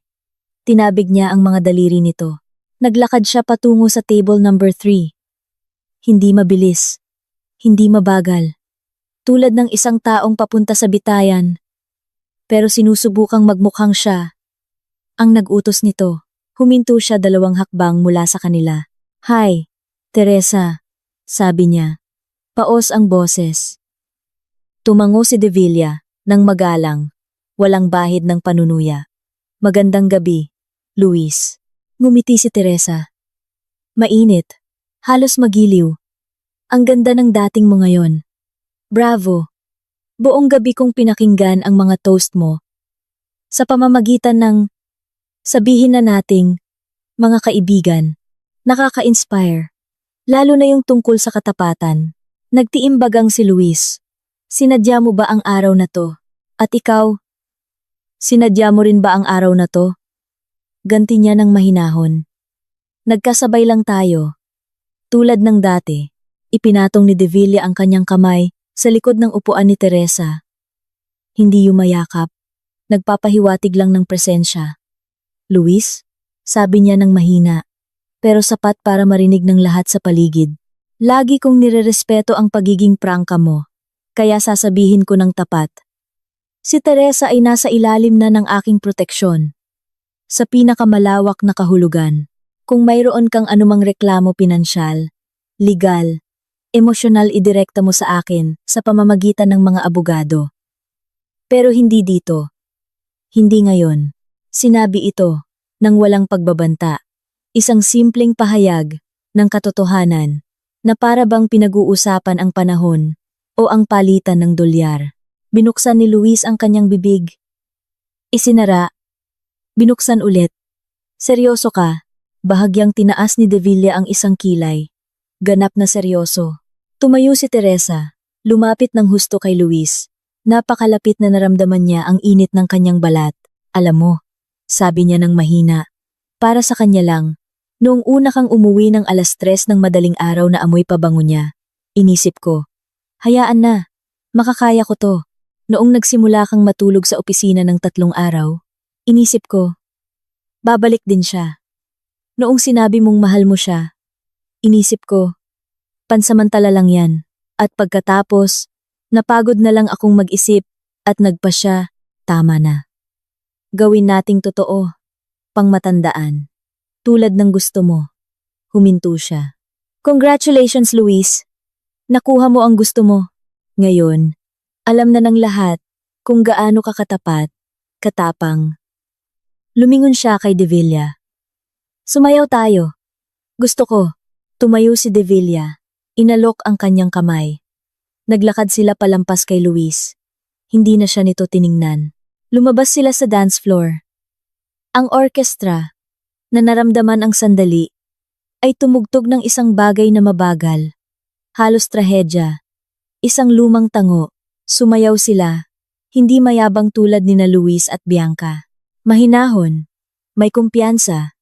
Tinabig niya ang mga daliri nito. Naglakad siya patungo sa table number 3. Hindi mabilis. Hindi mabagal. Tulad ng isang taong papunta sa bitayan. Pero sinusubukang magmukhang siya ang nag-utos nito. Huminto siya 2 hakbang mula sa kanila. Hi, Teresa, sabi niya. Paos ang boses. Tumango si De Villa, nang magalang, walang bahid ng panunuya. Magandang gabi, Luis. Ngumiti si Teresa. Mainit, halos magiliw. Ang ganda ng dating mo ngayon. Bravo. Buong gabi kong pinakinggan ang mga toast mo. Sa pamamagitan ng, sabihin na nating, mga kaibigan, nakaka-inspire. Lalo na yung tungkol sa katapatan. Nagtiimbagang si Luis. Sinadya mo ba ang araw na to? At ikaw? Sinadya mo rin ba ang araw na to? Ganti niya ng mahinahon. Nagkasabay lang tayo. Tulad ng dati, ipinatong ni De Villa ang kanyang kamay sa likod ng upuan ni Teresa. Hindi yumayakap. Nagpapahiwatig lang ng presensya. Luis, sabi niya ng mahina, pero sapat para marinig ng lahat sa paligid. Lagi kong nirerespeto ang pagiging prangka mo, kaya sasabihin ko ng tapat. Si Teresa ay nasa ilalim na ng aking proteksyon. Sa pinakamalawak na kahulugan, kung mayroon kang anumang reklamo pinansyal, legal, emosyonal idirekta mo sa akin sa pamamagitan ng mga abogado. Pero hindi dito. Hindi ngayon. Sinabi ito, nang walang pagbabanta. Isang simpleng pahayag ng katotohanan na para bang pinag-uusapan ang panahon o ang palitan ng dolyar. Binuksan ni Luis ang kanyang bibig. Isinara. Binuksan ulit. Seryoso ka? Bahagyang tinaas ni De Villa ang isang kilay. Ganap na seryoso. Tumayo si Teresa. Lumapit ng husto kay Luis. Napakalapit na naramdaman niya ang init ng kanyang balat. Alam mo, sabi niya ng mahina. Para sa kanya lang. Noong una kang umuwi ng 3:00 ng madaling araw na amoy pabango niya. Inisip ko. Hayaan na. Makakaya ko to. Noong nagsimula kang matulog sa opisina ng 3 araw. Inisip ko. Babalik din siya. Noong sinabi mong mahal mo siya. Inisip ko. Pansamantala lang yan. At pagkatapos, napagod na lang akong mag-isip at nagpasya, tama na. Gawin nating totoo. Pangmatandaan. Tulad ng gusto mo. Huminto siya. Congratulations, Luis. Nakuha mo ang gusto mo. Ngayon, alam na ng lahat kung gaano ka katapat, katapang. Lumingon siya kay De Villa. Sumayaw tayo. Gusto ko. Tumayo si De Villa. Inalok ang kanyang kamay. Naglakad sila palampas kay Luis. Hindi na siya nito tiningnan. Lumabas sila sa dance floor. Ang orkestra, na naramdaman ang sandali, ay tumugtog ng isang bagay na mabagal. Halos trahedya. Isang lumang tango. Sumayaw sila. Hindi mayabang tulad nina Luis at Bianca. Mahinahon. May kumpiyansa.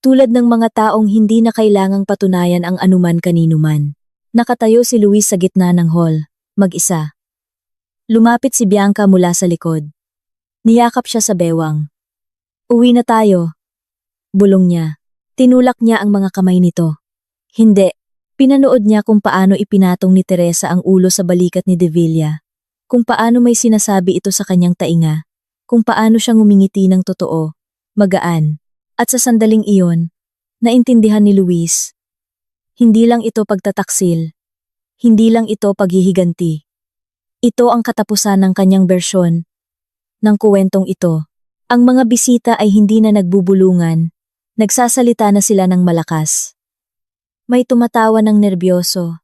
Tulad ng mga taong hindi na kailangang patunayan ang anuman kaninuman. Nakatayo si Luis sa gitna ng hall, mag-isa. Lumapit si Bianca mula sa likod. Niyakap siya sa bewang. Uwi na tayo. Bulong niya. Tinulak niya ang mga kamay nito. Hindi. Pinanood niya kung paano ipinatong ni Teresa ang ulo sa balikat ni De Villa. Kung paano may sinasabi ito sa kanyang tainga. Kung paano siya ngumingiti ng totoo, magaan. At sa sandaling iyon, naintindihan ni Luis. Hindi lang ito pagtataksil. Hindi lang ito paghihiganti. Ito ang katapusan ng kanyang bersyon. Ng kuwentong ito. Ang mga bisita ay hindi na nagbubulungan. Nagsasalita na sila ng malakas. May tumatawa ng nerbyoso.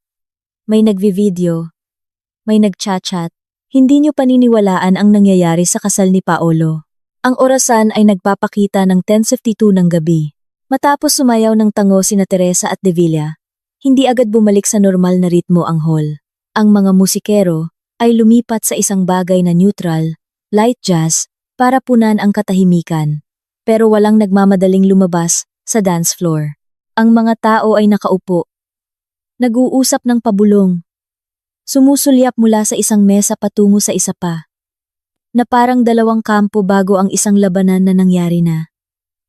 May nagvi-video. May nagchat-chat. Hindi niyo paniniwalaan ang nangyayari sa kasal ni Paolo. Ang orasan ay nagpapakita ng 10:52 ng gabi. Matapos sumayaw ng tango sina Teresa at De Villa, hindi agad bumalik sa normal na ritmo ang hall. Ang mga musikero ay lumipat sa isang bagay na neutral, light jazz, para punan ang katahimikan. Pero walang nagmamadaling lumabas sa dance floor. Ang mga tao ay nakaupo. Nag-uusap ng pabulong. Sumusulyap mula sa isang mesa patungo sa isa pa. Na parang dalawang kampo bago ang isang labanan na nangyari na.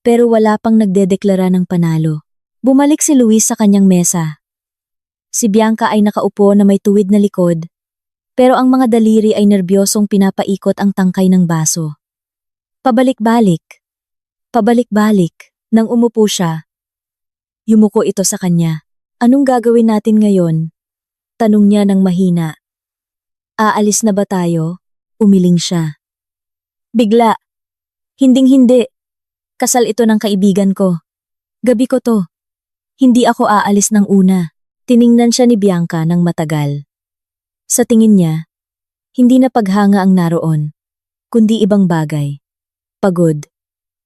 Pero wala pang nagdedeklara ng panalo. Bumalik si Luis sa kanyang mesa. Si Bianca ay nakaupo na may tuwid na likod, pero ang mga daliri ay nerbyosong pinapaikot ang tangkay ng baso. Pabalik-balik. Pabalik-balik. Nang umupo siya, yumuko ito sa kanya. Anong gagawin natin ngayon? Tanong niya ng mahina. Aalis na ba tayo? Umiling siya. Bigla. Hinding-hindi. Kasal ito ng kaibigan ko. Gabi ko to. Hindi ako aalis ng una. Tiningnan siya ni Bianca ng matagal. Sa tingin niya, hindi na paghanga ang naroon, kundi ibang bagay. Pagod.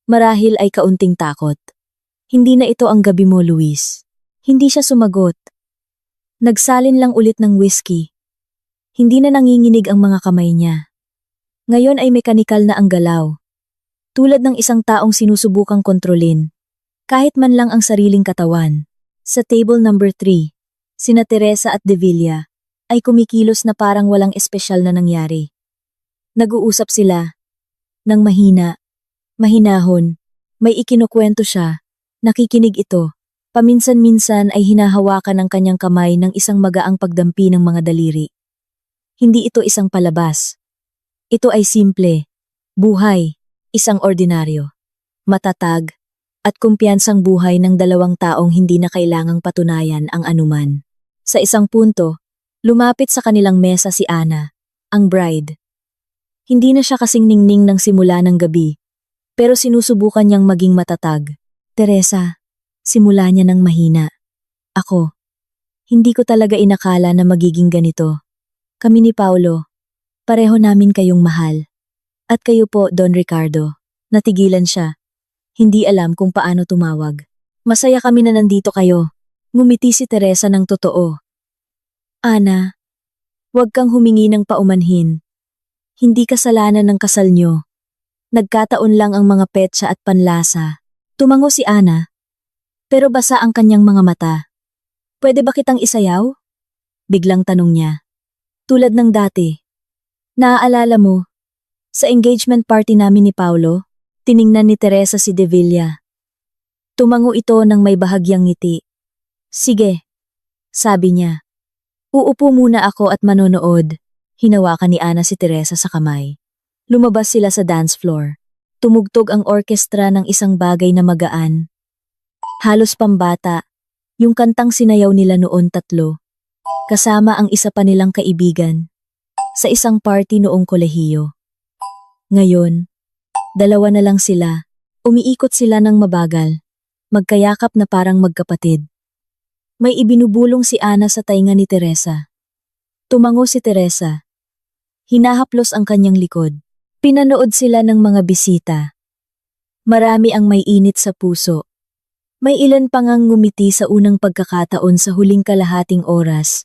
Marahil ay kaunting takot. Hindi na ito ang gabi mo, Luis. Hindi siya sumagot. Nagsalin lang ulit ng whiskey. Hindi na nanginginig ang mga kamay niya. Ngayon ay mekanikal na ang galaw. Tulad ng isang taong sinusubukang kontrolin, kahit man lang ang sariling katawan. Sa table number 3, sina Teresa at De Villa ay kumikilos na parang walang espesyal na nangyari. Nag-uusap sila. Nang mahina, mahinahon, may ikinukwento siya, nakikinig ito. Paminsan-minsan ay hinahawakan ng kanyang kamay ng isang magaang pagdampi ng mga daliri. Hindi ito isang palabas. Ito ay simple, buhay. Isang ordinaryo, matatag, at kumpiyansang buhay ng dalawang taong hindi na kailangang patunayan ang anuman. Sa isang punto, lumapit sa kanilang mesa si Ana, ang bride. Hindi na siya kasing ningning ng simula ng gabi, pero sinusubukan niyang maging matatag. Teresa, simula niya ng mahina. Ako, hindi ko talaga inakala na magiging ganito. Kami ni Paolo, pareho namin kayong mahal. At kayo po, Don Ricardo. Natigilan siya. Hindi alam kung paano tumawag. Masaya kami na nandito kayo. Ngumiti si Teresa ng totoo. Ana, huwag kang humingi ng paumanhin. Hindi kasalanan ng kasal nyo. Nagkataon lang ang mga petsa at panlasa. Tumango si Ana. Pero basa ang kanyang mga mata. Pwede ba kitang isayaw? Biglang tanong niya. Tulad ng dati. Naaalala mo? Sa engagement party namin ni Paolo, tiningnan ni Teresa si De Villa. Tumango ito ng may bahagyang ngiti. Sige, sabi niya. Uupo muna ako at manonood. Hinawakan ni Ana si Teresa sa kamay. Lumabas sila sa dance floor. Tumugtog ang orkestra ng isang bagay na magaan. Halos pambata, yung kantang sinayaw nila noon tatlo. Kasama ang isa pa nilang kaibigan. Sa isang party noong kolehiyo. Ngayon, dalawa na lang sila. Umiikot sila ng mabagal. Magkayakap na parang magkapatid. May ibinubulong si Ana sa tainga ni Teresa. Tumango si Teresa. Hinahaplos ang kanyang likod. Pinanood sila ng mga bisita. Marami ang may init sa puso. May ilan pang ang ngumiti sa unang pagkakataon sa huling kalahating oras.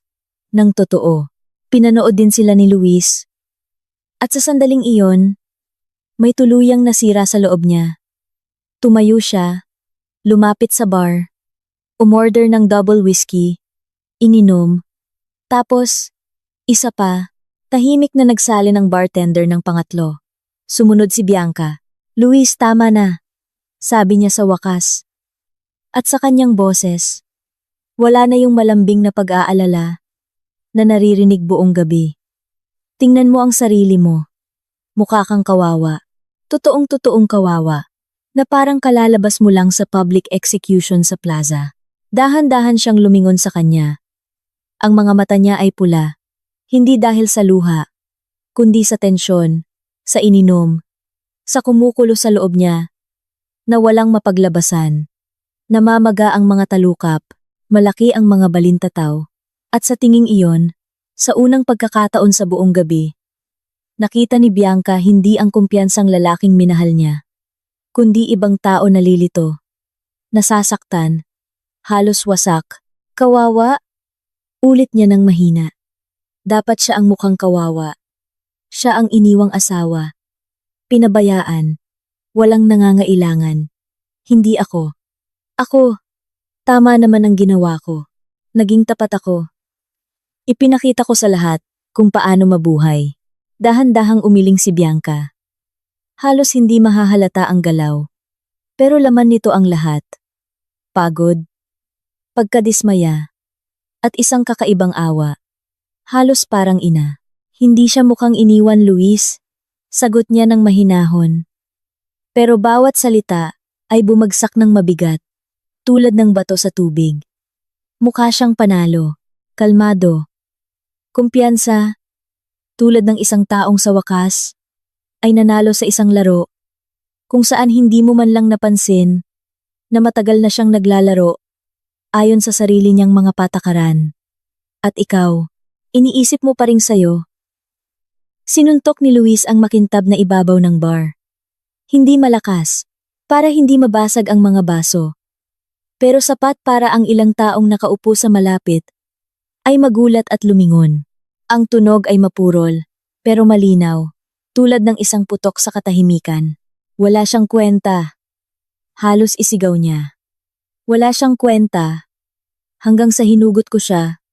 Nang totoo, pinanood din sila ni Luis. At sa sandaling iyon, may tuluyang nasira sa loob niya. Tumayo siya, lumapit sa bar, umorder ng double whiskey, ininom, tapos, isa pa, tahimik na nagsali ng bartender ng pangatlo. Sumunod si Bianca. Luis, tama na, sabi niya sa wakas. At sa kanyang boses, wala na yung malambing na pag-aalala na naririnig buong gabi. Tingnan mo ang sarili mo. Mukha kang kawawa. Totoong-totoong kawawa. Na parang kalalabas mo lang sa public execution sa plaza. Dahan-dahan siyang lumingon sa kanya. Ang mga mata niya ay pula. Hindi dahil sa luha, kundi sa tensyon, sa ininom, sa kumukulo sa loob niya, na walang mapaglabasan. Namamaga ang mga talukap, malaki ang mga balintataw, at sa tinging iyon, sa unang pagkakataon sa buong gabi, Nakita ni Bianca hindi ang kumpiyansang lalaking minahal niya, kundi ibang tao na lilito. Nasasaktan, halos wasak. Kawawa, ulit niya ng mahina. Dapat siya ang mukhang kawawa. Siya ang iniwang asawa. Pinabayaan. Walang nangangailangan. Hindi ako. Ako. Tama naman ang ginawa ko. Naging tapat ako. Ipinakita ko sa lahat kung paano mabuhay. Dahan-dahang umiling si Bianca. Halos hindi mahahalata ang galaw. Pero laman nito ang lahat. Pagod, pagkadismaya, at isang kakaibang awa. Halos parang ina. Hindi siya mukhang iniwan, Luis. Sagot niya ng mahinahon. Pero bawat salita ay bumagsak ng mabigat, tulad ng bato sa tubig. Mukha siyang panalo, kalmado, kumpiyansa, tulad ng isang taong sa wakas ay nanalo sa isang laro, kung saan hindi mo man lang napansin na matagal na siyang naglalaro ayon sa sarili niyang mga patakaran. At ikaw, iniisip mo pa rin sa'yo. Sinuntok ni Luis ang makintab na ibabaw ng bar. Hindi malakas, para hindi mabasag ang mga baso. Pero sapat para ang ilang taong nakaupo sa malapit ay magulat at lumingon. Ang tunog ay mapurol, pero malinaw, tulad ng isang putok sa katahimikan. Wala siyang kwenta. Halos isigaw niya. Wala siyang kwenta. Hanggang sa hinugot ko siya,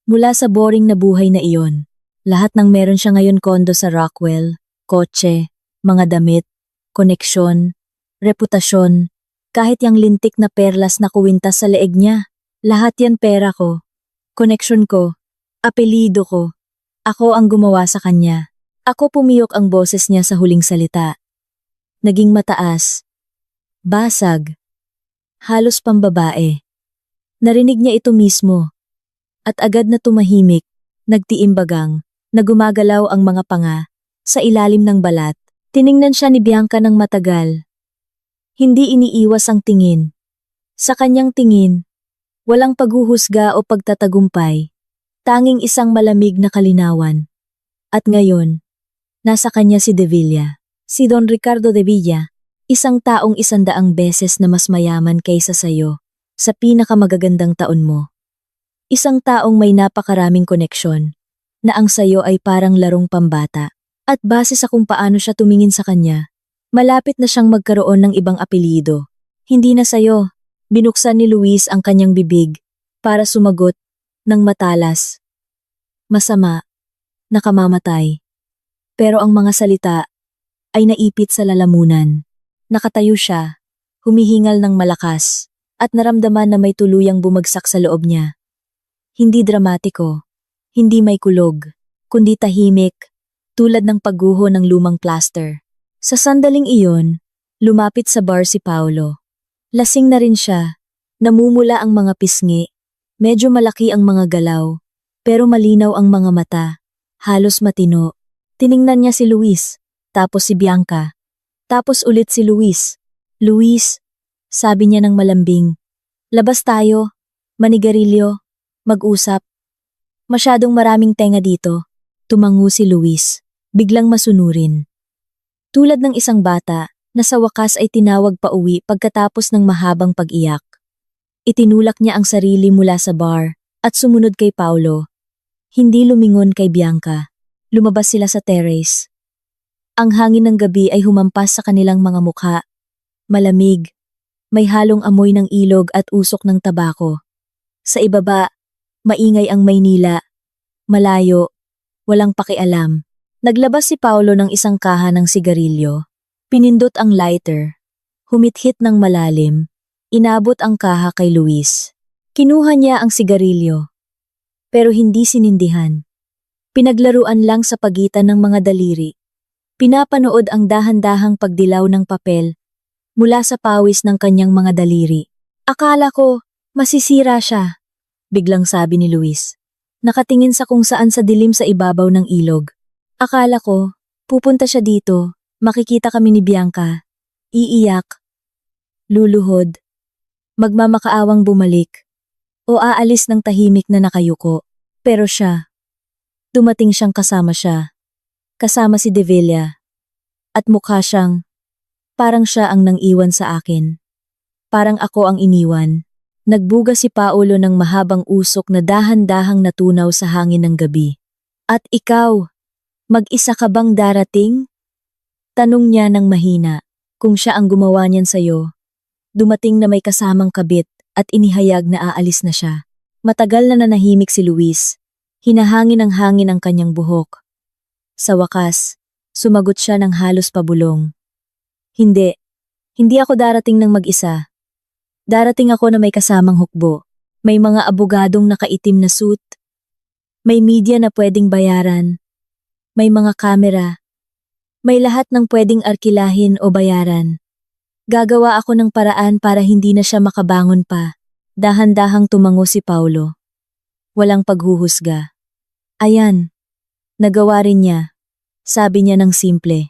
mula sa boring na buhay na iyon. Lahat ng meron siya ngayon, kondo sa Rockwell, kotse, mga damit, koneksyon, reputasyon, kahit yung lintik na perlas na kuwintas sa leeg niya. Lahat yan pera ko, koneksyon ko, apelido ko. Ako ang gumawa sa kanya. Ako pumiyok ang boses niya sa huling salita. Naging mataas. Basag. Halos pambabae. Narinig niya ito mismo. At agad na tumahimik, nagtiimbagang, na gumagalaw ang mga panga, sa ilalim ng balat. Tiningnan siya ni Bianca ng matagal. Hindi iniiwas ang tingin. Sa kanyang tingin, walang paghuhusga o pagtatagumpay, tanging isang malamig na kalinawan. At ngayon, nasa kanya si De Villa, si Don Ricardo de Villa, isang taong 100 beses na mas mayaman kaysa sayo, sa pinakamagagandang taon mo. Isang taong may napakaraming koneksyon, na ang sayo ay parang larong pambata. At base sa kung paano siya tumingin sa kanya, malapit na siyang magkaroon ng ibang apelyido. Hindi na sayo. Binuksan ni Luis ang kanyang bibig para sumagot ng matalas. Masama, nakamamatay. Pero ang mga salita ay naipit sa lalamunan. Nakatayo siya, humihingal ng malakas, at naramdaman na may tuluyang bumagsak sa loob niya. Hindi dramatiko, hindi may kulog, kundi tahimik, tulad ng pagguho ng lumang plaster. Sa sandaling iyon, lumapit sa bar si Paulo. Lasing na rin siya, namumula ang mga pisngi, medyo malaki ang mga galaw, pero malinaw ang mga mata, halos matino. Tiningnan niya si Luis, tapos si Bianca, tapos ulit si Luis. Luis, sabi niya ng malambing, labas tayo, manigarilyo, mag-usap. Masyadong maraming tenga dito. Tumango si Luis, biglang masunurin. Tulad ng isang bata, na sa wakas ay tinawag pa uwi pagkatapos ng mahabang pag-iyak. Itinulak niya ang sarili mula sa bar, at sumunod kay Paulo. Hindi lumingon kay Bianca. Lumabas sila sa terrace. Ang hangin ng gabi ay humampas sa kanilang mga mukha. Malamig, may halong amoy ng ilog at usok ng tabako. Sa ibaba, maingay ang Maynila. Malayo, walang pakialam. Naglabas si Paulo ng isang kaha ng sigarilyo. Pinindot ang lighter. Humithit ng malalim. Inabot ang kaha kay Luis. Kinuha niya ang sigarilyo. Pero hindi sinindihan. Pinaglaruan lang sa pagitan ng mga daliri. Pinapanood ang dahan-dahang pagdilaw ng papel mula sa pawis ng kanyang mga daliri. Akala ko, masisira siya, biglang sabi ni Luis. Nakatingin sa kung saan sa dilim sa ibabaw ng ilog. Akala ko, pupunta siya dito, makikita kami ni Bianca. Iiyak. Luluhod. Magmamakaawang bumalik. O aalis ng tahimik na nakayuko. Pero siya, dumating siyang kasama siya. kasama si De Villa. At mukha siyang, parang siya ang nang-iwan sa akin. Parang ako ang iniwan. Nagbuga si Paolo ng mahabang usok na dahan-dahang natunaw sa hangin ng gabi. At ikaw, mag-isa ka bang darating? Tanong niya ng mahina. Kung siya ang gumawa niyan sa'yo. Dumating na may kasamang kabit at inihayag na aalis na siya. Matagal na nanahimik si Luis. Hinahangin ng hangin ang kanyang buhok. Sa wakas, sumagot siya ng halos pabulong. Hindi. Hindi ako darating ng mag-isa. Darating ako na may kasamang hukbo. May mga abogadong nakaitim na suit. May media na pwedeng bayaran. May mga kamera. May lahat ng pwedeng arkilahin o bayaran. Gagawa ako ng paraan para hindi na siya makabangon pa. Dahan-dahang tumango si Paolo. Walang paghuhusga. Ayan. Nagawa rin niya. Sabi niya ng simple.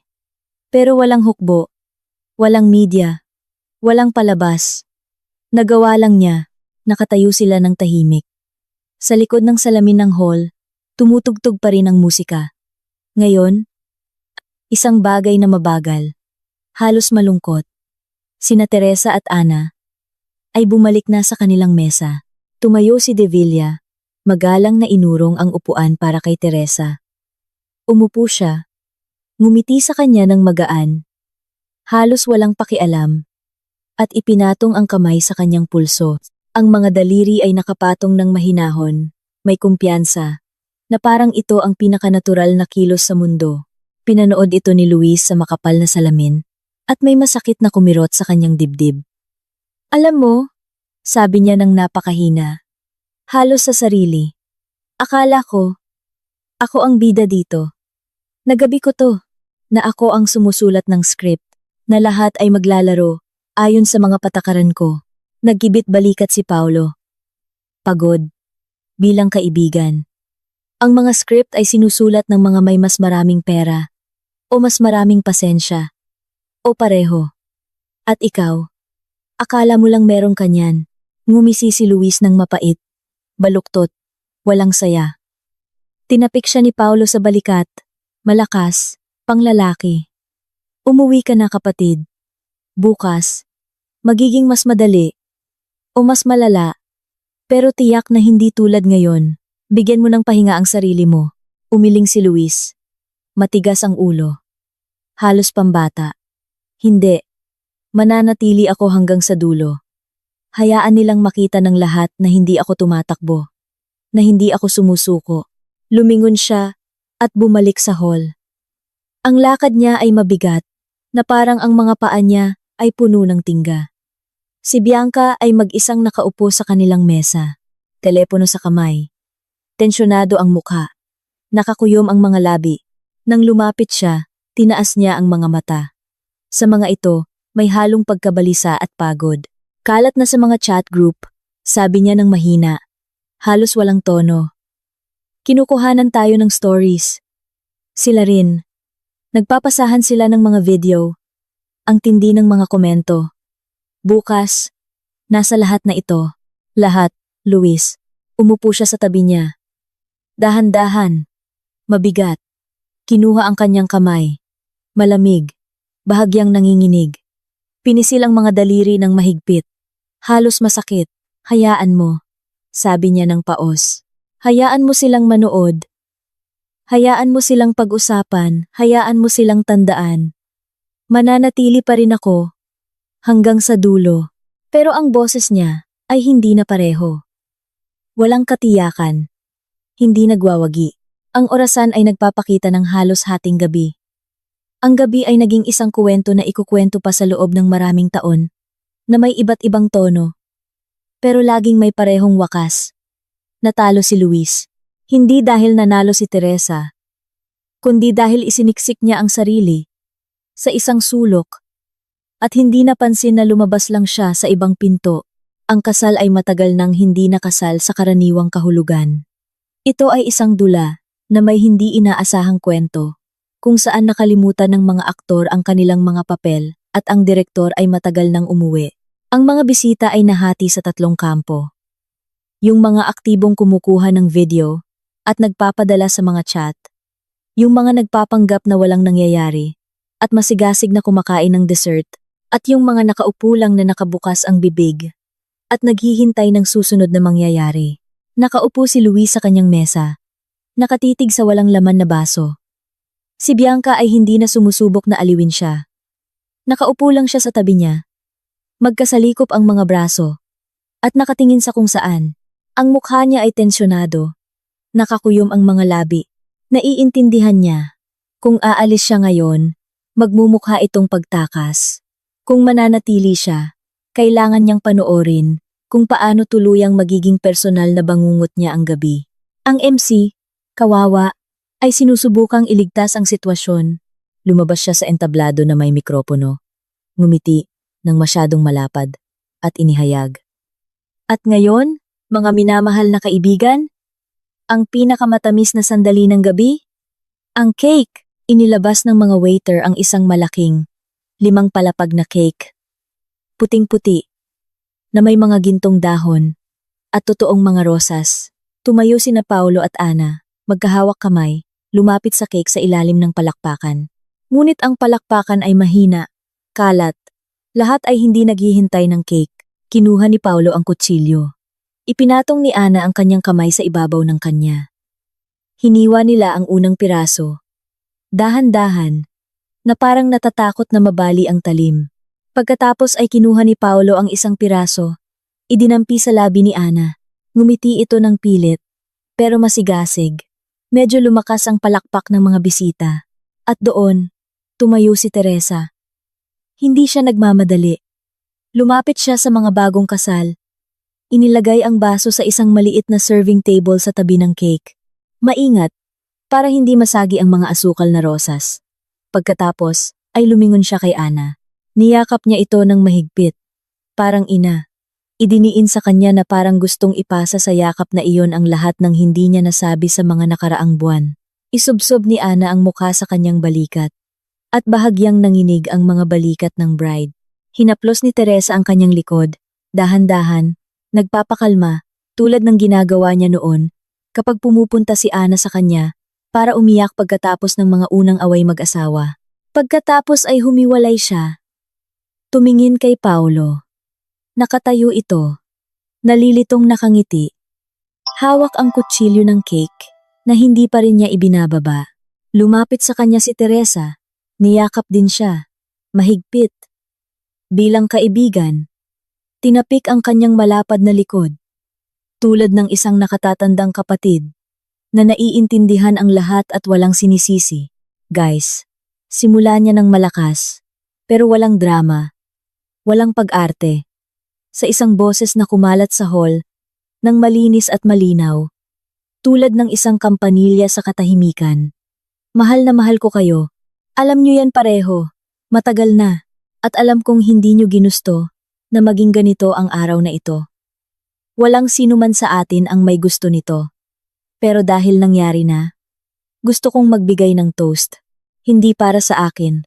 Pero walang hukbo. Walang media. Walang palabas. Nagawa lang niya. Nakatayo sila ng tahimik. Sa likod ng salamin ng hall, tumutugtog pa rin ang musika. Ngayon, isang bagay na mabagal. Halos malungkot. Sina Teresa at Ana ay bumalik na sa kanilang mesa. Tumayo si De Villa. Magalang na inurong ang upuan para kay Teresa. Umupo siya. Ngumiti sa kanya ng magaan. Halos walang pakialam. At ipinatong ang kamay sa kanyang pulso. Ang mga daliri ay nakapatong ng mahinahon. May kumpiyansa. Na parang ito ang pinakanatural na kilos sa mundo. Pinanood ito ni Luis sa makapal na salamin. At may masakit na kumirot sa kanyang dibdib. Alam mo, sabi niya ng napakahina. Halos sa sarili. Akala ko, ako ang bida dito. Nagabi ko to, na ako ang sumusulat ng script, na lahat ay maglalaro, ayon sa mga patakaran ko. Naggibit balikat si Paolo. Pagod. Bilang kaibigan. Ang mga script ay sinusulat ng mga may mas maraming pera, o mas maraming pasensya, o pareho. At ikaw, akala mo lang merong kanyan. Ngumisi si Luis ng mapait. Baluktot. Walang saya. Tinapik siya ni Paolo sa balikat. Malakas. Panglalaki. Umuwi ka na kapatid. Bukas. Magiging mas madali. O mas malala. Pero tiyak na hindi tulad ngayon. Bigyan mo ng pahinga ang sarili mo. Umiling si Luis. Matigas ang ulo. Halos pambata. Hindi. Mananatili ako hanggang sa dulo. Hayaan nilang makita ng lahat na hindi ako tumatakbo. Na hindi ako sumusuko. Lumingon siya at bumalik sa hall. Ang lakad niya ay mabigat, na parang ang mga paa niya ay puno ng tingga. Si Bianca ay mag-isang nakaupo sa kanilang mesa. Telepono sa kamay. Tensyonado ang mukha. Nakakuyom ang mga labi. Nang lumapit siya, tinaas niya ang mga mata. Sa mga ito, may halong pagkabalisa at pagod. Kalat na sa mga chat group, sabi niya ng mahina. Halos walang tono. Kinukuhanan tayo ng stories. Sila rin. Nagpapasahan sila ng mga video. Ang tindi ng mga komento. Bukas, nasa lahat na ito. Lahat, Luis. Umupo siya sa tabi niya. Dahan-dahan. Mabigat. Kinuha ang kanyang kamay. Malamig. Bahagyang nanginginig. Pinisil ang mga daliri ng mahigpit. Halos masakit. Hayaan mo. Sabi niya ng paos. Hayaan mo silang manood. Hayaan mo silang pag-usapan. Hayaan mo silang tandaan. Mananatili pa rin ako. Hanggang sa dulo. Pero ang boses niya ay hindi na pareho. Walang katiyakan. Hindi nagwawagi. Ang orasan ay nagpapakita ng halos hating gabi. Ang gabi ay naging isang kuwento na ikukwento pa sa loob ng maraming taon, na may iba't ibang tono. Pero laging may parehong wakas. Natalo si Luis. Hindi dahil nanalo si Teresa, kundi dahil isiniksik niya ang sarili sa isang sulok. At hindi napansin na lumabas lang siya sa ibang pinto. Ang kasal ay matagal nang hindi nakasal sa karaniwang kahulugan. Ito ay isang dula na may hindi inaasahang kwento, kung saan nakalimutan ng mga aktor ang kanilang mga papel at ang direktor ay matagal nang umuwi. Ang mga bisita ay nahati sa tatlong kampo. Yung mga aktibong kumukuha ng video at nagpapadala sa mga chat. Yung mga nagpapanggap na walang nangyayari, at masigasig na kumakain ng dessert, at yung mga nakaupo lang na nakabukas ang bibig, at naghihintay ng susunod na mangyayari. Nakaupo si Luis sa kanyang mesa, nakatitig sa walang laman na baso. Si Bianca ay hindi na sumusubok na aliwin siya. Nakaupo lang siya sa tabi niya. Magkasalikop ang mga braso, at nakatingin sa kung saan. Ang mukha niya ay tensyonado. Nakakuyom ang mga labi. Naiintindihan niya. Kung aalis siya ngayon, magmumukha itong pagtakas. Kung mananatili siya, kailangan niyang panoorin kung paano tuluyang magiging personal na bangungot niya ang gabi. Ang MC, kawawa, ay sinusubukang iligtas ang sitwasyon. Lumabas siya sa entablado na may mikropono. Ngumiti ng masyadong malapad at inihayag. At ngayon, mga minamahal na kaibigan, ang pinakamatamis na sandali ng gabi? Ang cake! Inilabas ng mga waiter ang isang malaking, 5 palapag na cake. Puting-puti, na may mga gintong dahon, at totoong mga rosas. Tumayo sina Paulo at Ana, magkahawak kamay, lumapit sa cake sa ilalim ng palakpakan. Ngunit ang palakpakan ay mahina, kalat. Lahat ay hindi naghihintay ng cake. Kinuha ni Paulo ang kutsilyo. Ipinatong ni Ana ang kanyang kamay sa ibabaw ng kanya. Hiniwa nila ang unang piraso. Dahan-dahan, na parang natatakot na mabali ang talim. Pagkatapos ay kinuha ni Paulo ang isang piraso. Idinampi sa labi ni Ana. Ngumiti ito ng pilit, pero masigasig. Medyo lumakas ang palakpak ng mga bisita. At doon, tumayo si Teresa. Hindi siya nagmamadali. Lumapit siya sa mga bagong kasal. Inilagay ang baso sa isang maliit na serving table sa tabi ng cake. Maingat, para hindi masagi ang mga asukal na rosas. Pagkatapos, ay lumingon siya kay Ana. Niyakap niya ito ng mahigpit. Parang ina. Idiniin sa kanya na parang gustong ipasa sa yakap na iyon ang lahat ng hindi niya nasabi sa mga nakaraang buwan. Isubsob ni Ana ang mukha sa kanyang balikat. At bahagyang nanginig ang mga balikat ng bride. Hinaplos ni Teresa ang kanyang likod. Dahan-dahan, nagpapakalma, tulad ng ginagawa niya noon, kapag pumupunta si Ana sa kanya, para umiyak pagkatapos ng mga unang away mag-asawa. Pagkatapos ay humiwalay siya. Tumingin kay Paulo. Nakatayo ito. Nalilitong nakangiti. Hawak ang kutsilyo ng cake, na hindi pa rin niya ibinababa. Lumapit sa kanya si Teresa. Niyakap din siya. Mahigpit. Bilang kaibigan, tinapik ang kanyang malapad na likod, tulad ng isang nakatatandang kapatid, na naiintindihan ang lahat at walang sinisisi. Guys, simula niya ng malakas, pero walang drama, walang pag-arte. Sa isang boses na kumalat sa hall, nang malinis at malinaw, tulad ng isang kampanilya sa katahimikan. Mahal na mahal ko kayo. Alam niyo yan pareho, matagal na, at alam kong hindi niyo ginusto na maging ganito ang araw na ito. Walang sino man sa atin ang may gusto nito. Pero dahil nangyari na, gusto kong magbigay ng toast. Hindi para sa akin.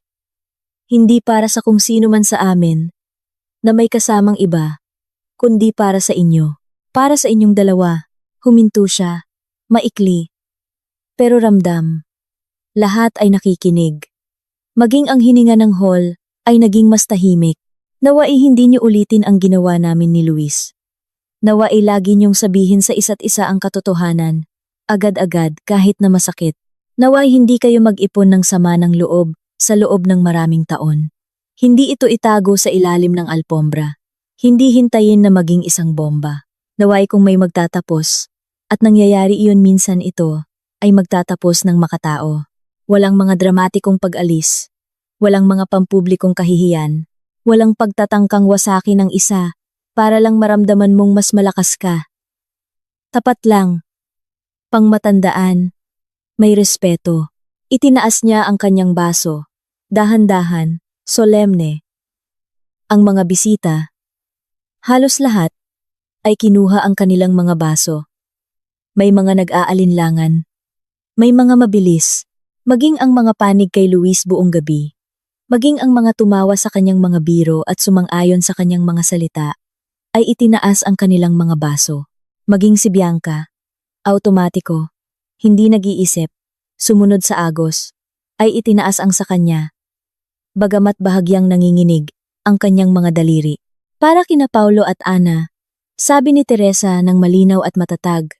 Hindi para sa kung sino man sa amin na may kasamang iba, kundi para sa inyo. Para sa inyong dalawa. Huminto siya. Maikli. Pero ramdam. Lahat ay nakikinig. Maging ang hininga ng hall ay naging mas tahimik. Nawa ay hindi niyo ulitin ang ginawa namin ni Luis. Nawa ay lagi niyong sabihin sa isa't isa ang katotohanan, agad-agad kahit na masakit. Nawa ay hindi kayo mag-ipon ng sama ng loob sa loob ng maraming taon. Hindi ito itago sa ilalim ng alpombra. Hindi hintayin na maging isang bomba. Nawa ay kung may magtatapos, at nangyayari iyon minsan ito, ay magtatapos ng makatao. Walang mga dramatikong pag-alis. Walang mga pampublikong kahihiyan. Walang pagtatangkang wasaki ng isa para lang maramdaman mong mas malakas ka. Tapat lang. Pangmatandaan. May respeto. Itinaas niya ang kanyang baso. Dahan-dahan, solemne. Ang mga bisita, halos lahat, ay kinuha ang kanilang mga baso. May mga nag-aalinlangan. May mga mabilis. Maging ang mga panig kay Luis buong gabi. Maging ang mga tumawa sa kanyang mga biro at sumang-ayon sa kanyang mga salita, ay itinaas ang kanilang mga baso. Maging si Bianca, automatiko, hindi nag-iisip, sumunod sa agos, ay itinaas ang sa kanya. Bagamat bahagyang nanginginig ang kanyang mga daliri. Para kina Paulo at Ana, sabi ni Teresa ng malinaw at matatag,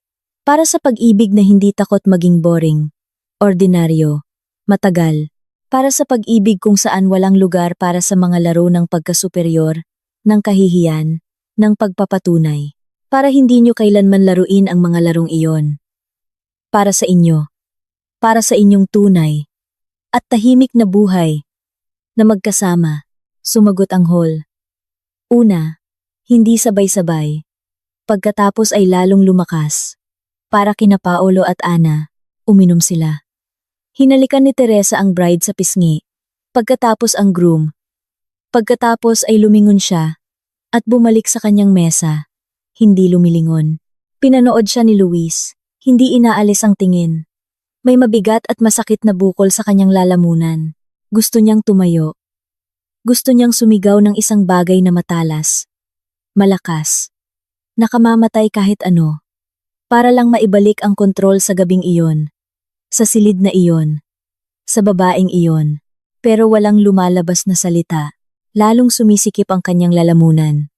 para sa pag-ibig na hindi takot maging boring, ordinaryo, matagal, para sa pag-ibig kung saan walang lugar para sa mga laro ng pagkasuperyor, ng kahihiyan, ng pagpapatunay, para hindi nyo kailanman laruin ang mga larong iyon. Para sa inyo, para sa inyong tunay, at tahimik na buhay, na magkasama, sumagot ang hall. Una, hindi sabay-sabay, pagkatapos ay lalong lumakas. Para kina Paolo at Ana, uminom sila. Hinalikan ni Teresa ang bride sa pisngi, pagkatapos ang groom. Pagkatapos ay lumingon siya, at bumalik sa kanyang mesa, hindi lumilingon. Pinanood siya ni Luis, hindi inaalis ang tingin. May mabigat at masakit na bukol sa kanyang lalamunan. Gusto niyang tumayo. Gusto niyang sumigaw ng isang bagay na matalas, malakas, nakamamatay kahit ano, para lang maibalik ang kontrol sa gabing iyon, sa silid na iyon, sa babaeng iyon. Pero walang lumalabas na salita, lalong sumisikip ang kanyang lalamunan.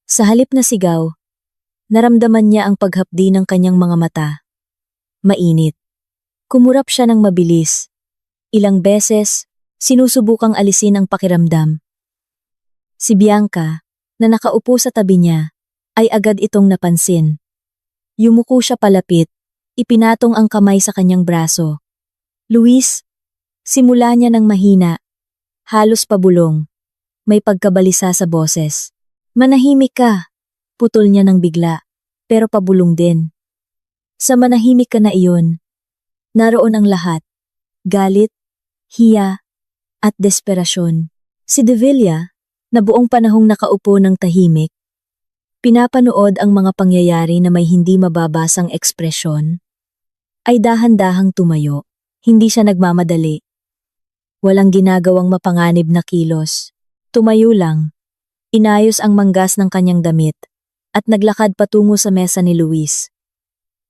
Sa halip na sigaw, naramdaman niya ang paghapdi ng kanyang mga mata. Mainit. Kumurap siya ng mabilis. Ilang beses, sinusubukang alisin ang pakiramdam. Si Bianca, na nakaupo sa tabi niya, ay agad itong napansin. Yumuko siya palapit, ipinatong ang kamay sa kanyang braso. Luis, simula niya ng mahina, halos pabulong, may pagkabalisa sa boses. Manahimik ka, putol niya ng bigla, pero pabulong din. Sa manahimik ka na iyon, naroon ang lahat, galit, hiya, at desperasyon. Si De Villa, na buong panahong nakaupo ng tahimik, pinapanood ang mga pangyayari na may hindi mababasang ekspresyon, ay dahan-dahang tumayo, hindi siya nagmamadali. Walang ginagawang mapanganib na kilos, tumayo lang, inayos ang manggas ng kanyang damit, at naglakad patungo sa mesa ni Luis.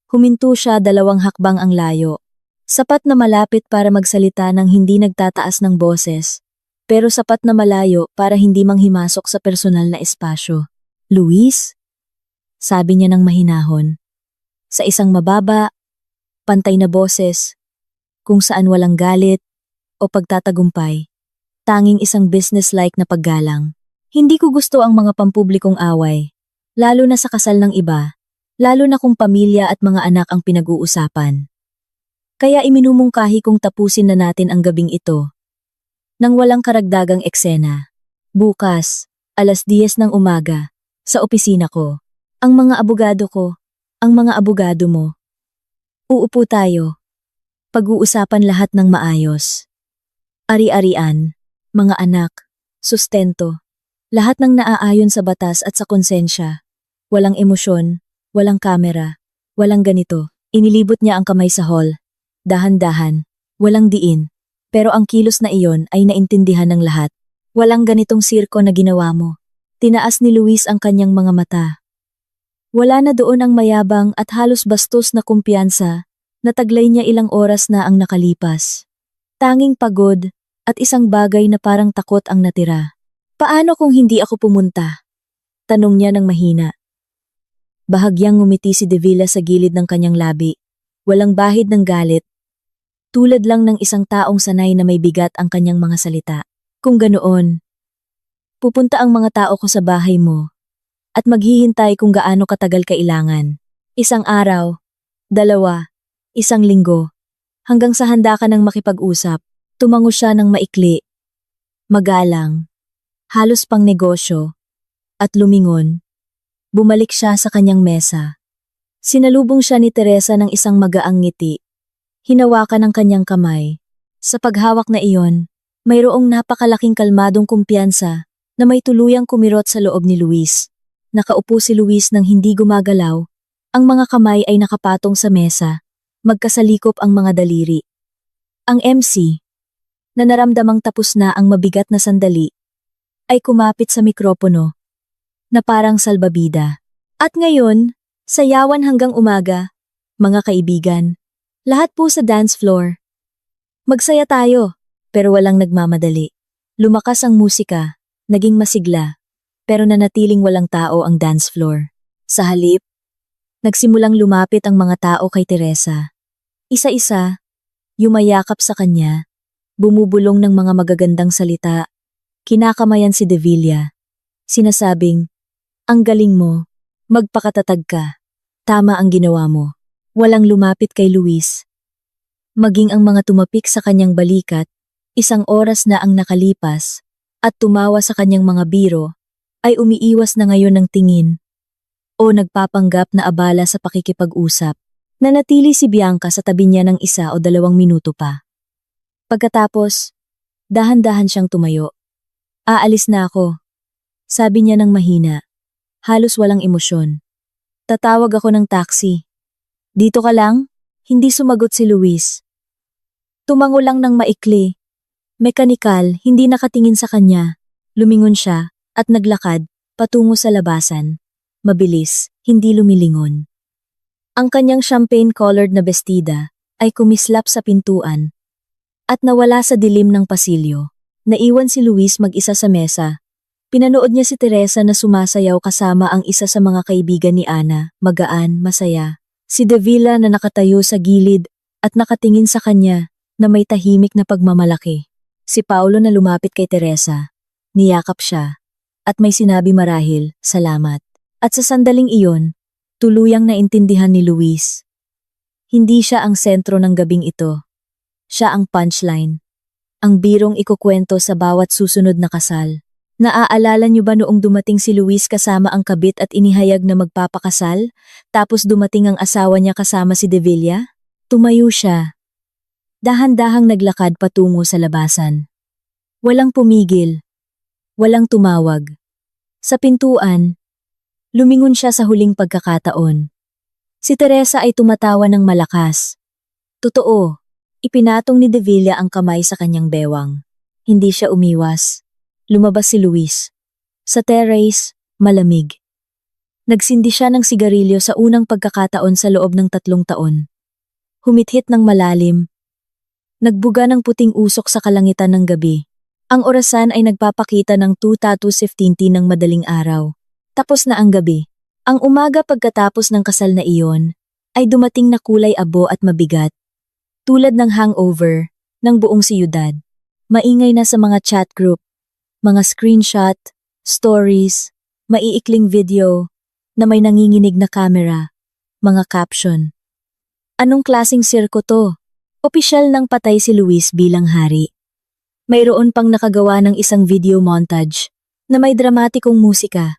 Huminto siya 2 hakbang ang layo, sapat na malapit para magsalita ng hindi nagtataas ng boses, pero sapat na malayo para hindi manghimasok sa personal na espasyo. Luis? Sabi niya ng mahinahon. Sa isang mababa, pantay na boses, kung saan walang galit o pagtatagumpay, tanging isang business-like na paggalang. Hindi ko gusto ang mga pampublikong away, lalo na sa kasal ng iba, lalo na kung pamilya at mga anak ang pinag-uusapan. Kaya iminumungkahi kong tapusin na natin ang gabing ito, nang walang karagdagang eksena. Bukas, 10:00 ng umaga, sa opisina ko. Ang mga abogado ko, ang mga abogado mo. Uupo tayo. Pag-uusapan lahat ng maayos. Ari-arian, mga anak, sustento, lahat ng naaayon sa batas at sa konsensya. Walang emosyon, walang kamera, walang ganito. Inilibot niya ang kamay sa hall. Dahan-dahan, walang diin. Pero ang kilos na iyon ay naintindihan ng lahat. Walang ganitong sirko na ginawa mo. Tinaas ni Luis ang kanyang mga mata. Wala na doon ang mayabang at halos bastos na kumpiyansa, nataglay niya ilang oras na ang nakalipas. Tanging pagod at isang bagay na parang takot ang natira. Paano kung hindi ako pumunta? Tanong niya ng mahina. Bahagyang ngumiti si De Villa sa gilid ng kanyang labi. Walang bahid ng galit. Tulad lang ng isang taong sanay na may bigat ang kanyang mga salita. Kung ganoon, pupunta ang mga tao ko sa bahay mo at maghihintay kung gaano katagal kailangan. 1 araw, 2, 1 linggo, hanggang sa handa ka ng makipag-usap. Tumango siya ng maikli, magalang, halos pang negosyo, at lumingon. Bumalik siya sa kanyang mesa. Sinalubong siya ni Teresa ng isang magaang ngiti. Hinawakan ang kanyang kamay. Sa paghawak na iyon, mayroong napakalaking kalmadong kumpiyansa na may tuluyang kumirot sa loob ni Luis. Nakaupo si Luis nang hindi gumagalaw. Ang mga kamay ay nakapatong sa mesa. Magkasalikop ang mga daliri. Ang MC, na naramdamang tapos na ang mabigat na sandali, ay kumapit sa mikropono, na parang salbabida. At ngayon, sayawan hanggang umaga, mga kaibigan. Lahat po sa dance floor. Magsaya tayo, pero walang nagmamadali. Lumakas ang musika, naging masigla, pero nanatiling walang tao ang dance floor. Sa halip, nagsimulang lumapit ang mga tao kay Teresa. Isa-isa, yumayakap sa kanya, bumubulong ng mga magagandang salita, kinakamayan si De Villa. Sinasabing, ang galing mo, magpakatatag ka, tama ang ginawa mo. Walang lumapit kay Luis. Maging ang mga tumapik sa kanyang balikat, isang oras na ang nakalipas, at tumawa sa kanyang mga biro, ay umiiwas na ngayon ng tingin o nagpapanggap na abala sa pakikipag-usap. Nanatili si Bianca sa tabi niya ng 1 o 2 minuto pa. Pagkatapos, dahan-dahan siyang tumayo. Aalis na ako, sabi niya ng mahina, halos walang emosyon. Tatawag ako ng taxi. Dito ka lang? Hindi sumagot si Luis. Tumango lang ng maikli. Mekanikal, hindi nakatingin sa kanya. Lumingon siya at naglakad patungo sa labasan. Mabilis, hindi lumilingon. Ang kanyang champagne-colored na bestida ay kumislap sa pintuan at nawala sa dilim ng pasilyo. Naiwan si Luis mag-isa sa mesa. Pinanood niya si Teresa na sumasayaw kasama ang isa sa mga kaibigan ni Ana, magaan, masaya. Si De Villa na nakatayo sa gilid at nakatingin sa kanya na may tahimik na pagmamalaki. Si Paulo na lumapit kay Teresa. Niyakap siya at may sinabi marahil, salamat. At sa sandaling iyon, tuluyang naintindihan ni Luis. Hindi siya ang sentro ng gabing ito. Siya ang punchline. Ang birong ikukwento sa bawat susunod na kasal. Naaalala niyo ba noong dumating si Luis kasama ang kabit at inihayag na magpapakasal, tapos dumating ang asawa niya kasama si De Villa? Tumayo siya. Dahan-dahang naglakad patungo sa labasan. Walang pumigil. Walang tumawag. Sa pintuan, lumingon siya sa huling pagkakataon. Si Teresa ay tumatawa ng malakas. Totoo, ipinatong ni De Villa ang kamay sa kanyang bewang. Hindi siya umiwas. Lumabas si Luis. Sa terrace, malamig. Nagsindi siya ng sigarilyo sa unang pagkakataon sa loob ng 3 taon. Humithit ng malalim. Nagbuga ng puting usok sa kalangitan ng gabi. Ang orasan ay nagpapakita ng 2:15 ng madaling araw. Tapos na ang gabi. Ang umaga pagkatapos ng kasal na iyon, ay dumating na kulay abo at mabigat. Tulad ng hangover, ng buong siyudad. Maingay na sa mga chat group. Mga screenshot, stories, maiikling video, na may nanginginig na camera, mga caption. Anong klasing sirko to? Opisyal nang patay si Luis bilang hari. Mayroon pang nakagawa ng isang video montage na may dramatikong musika.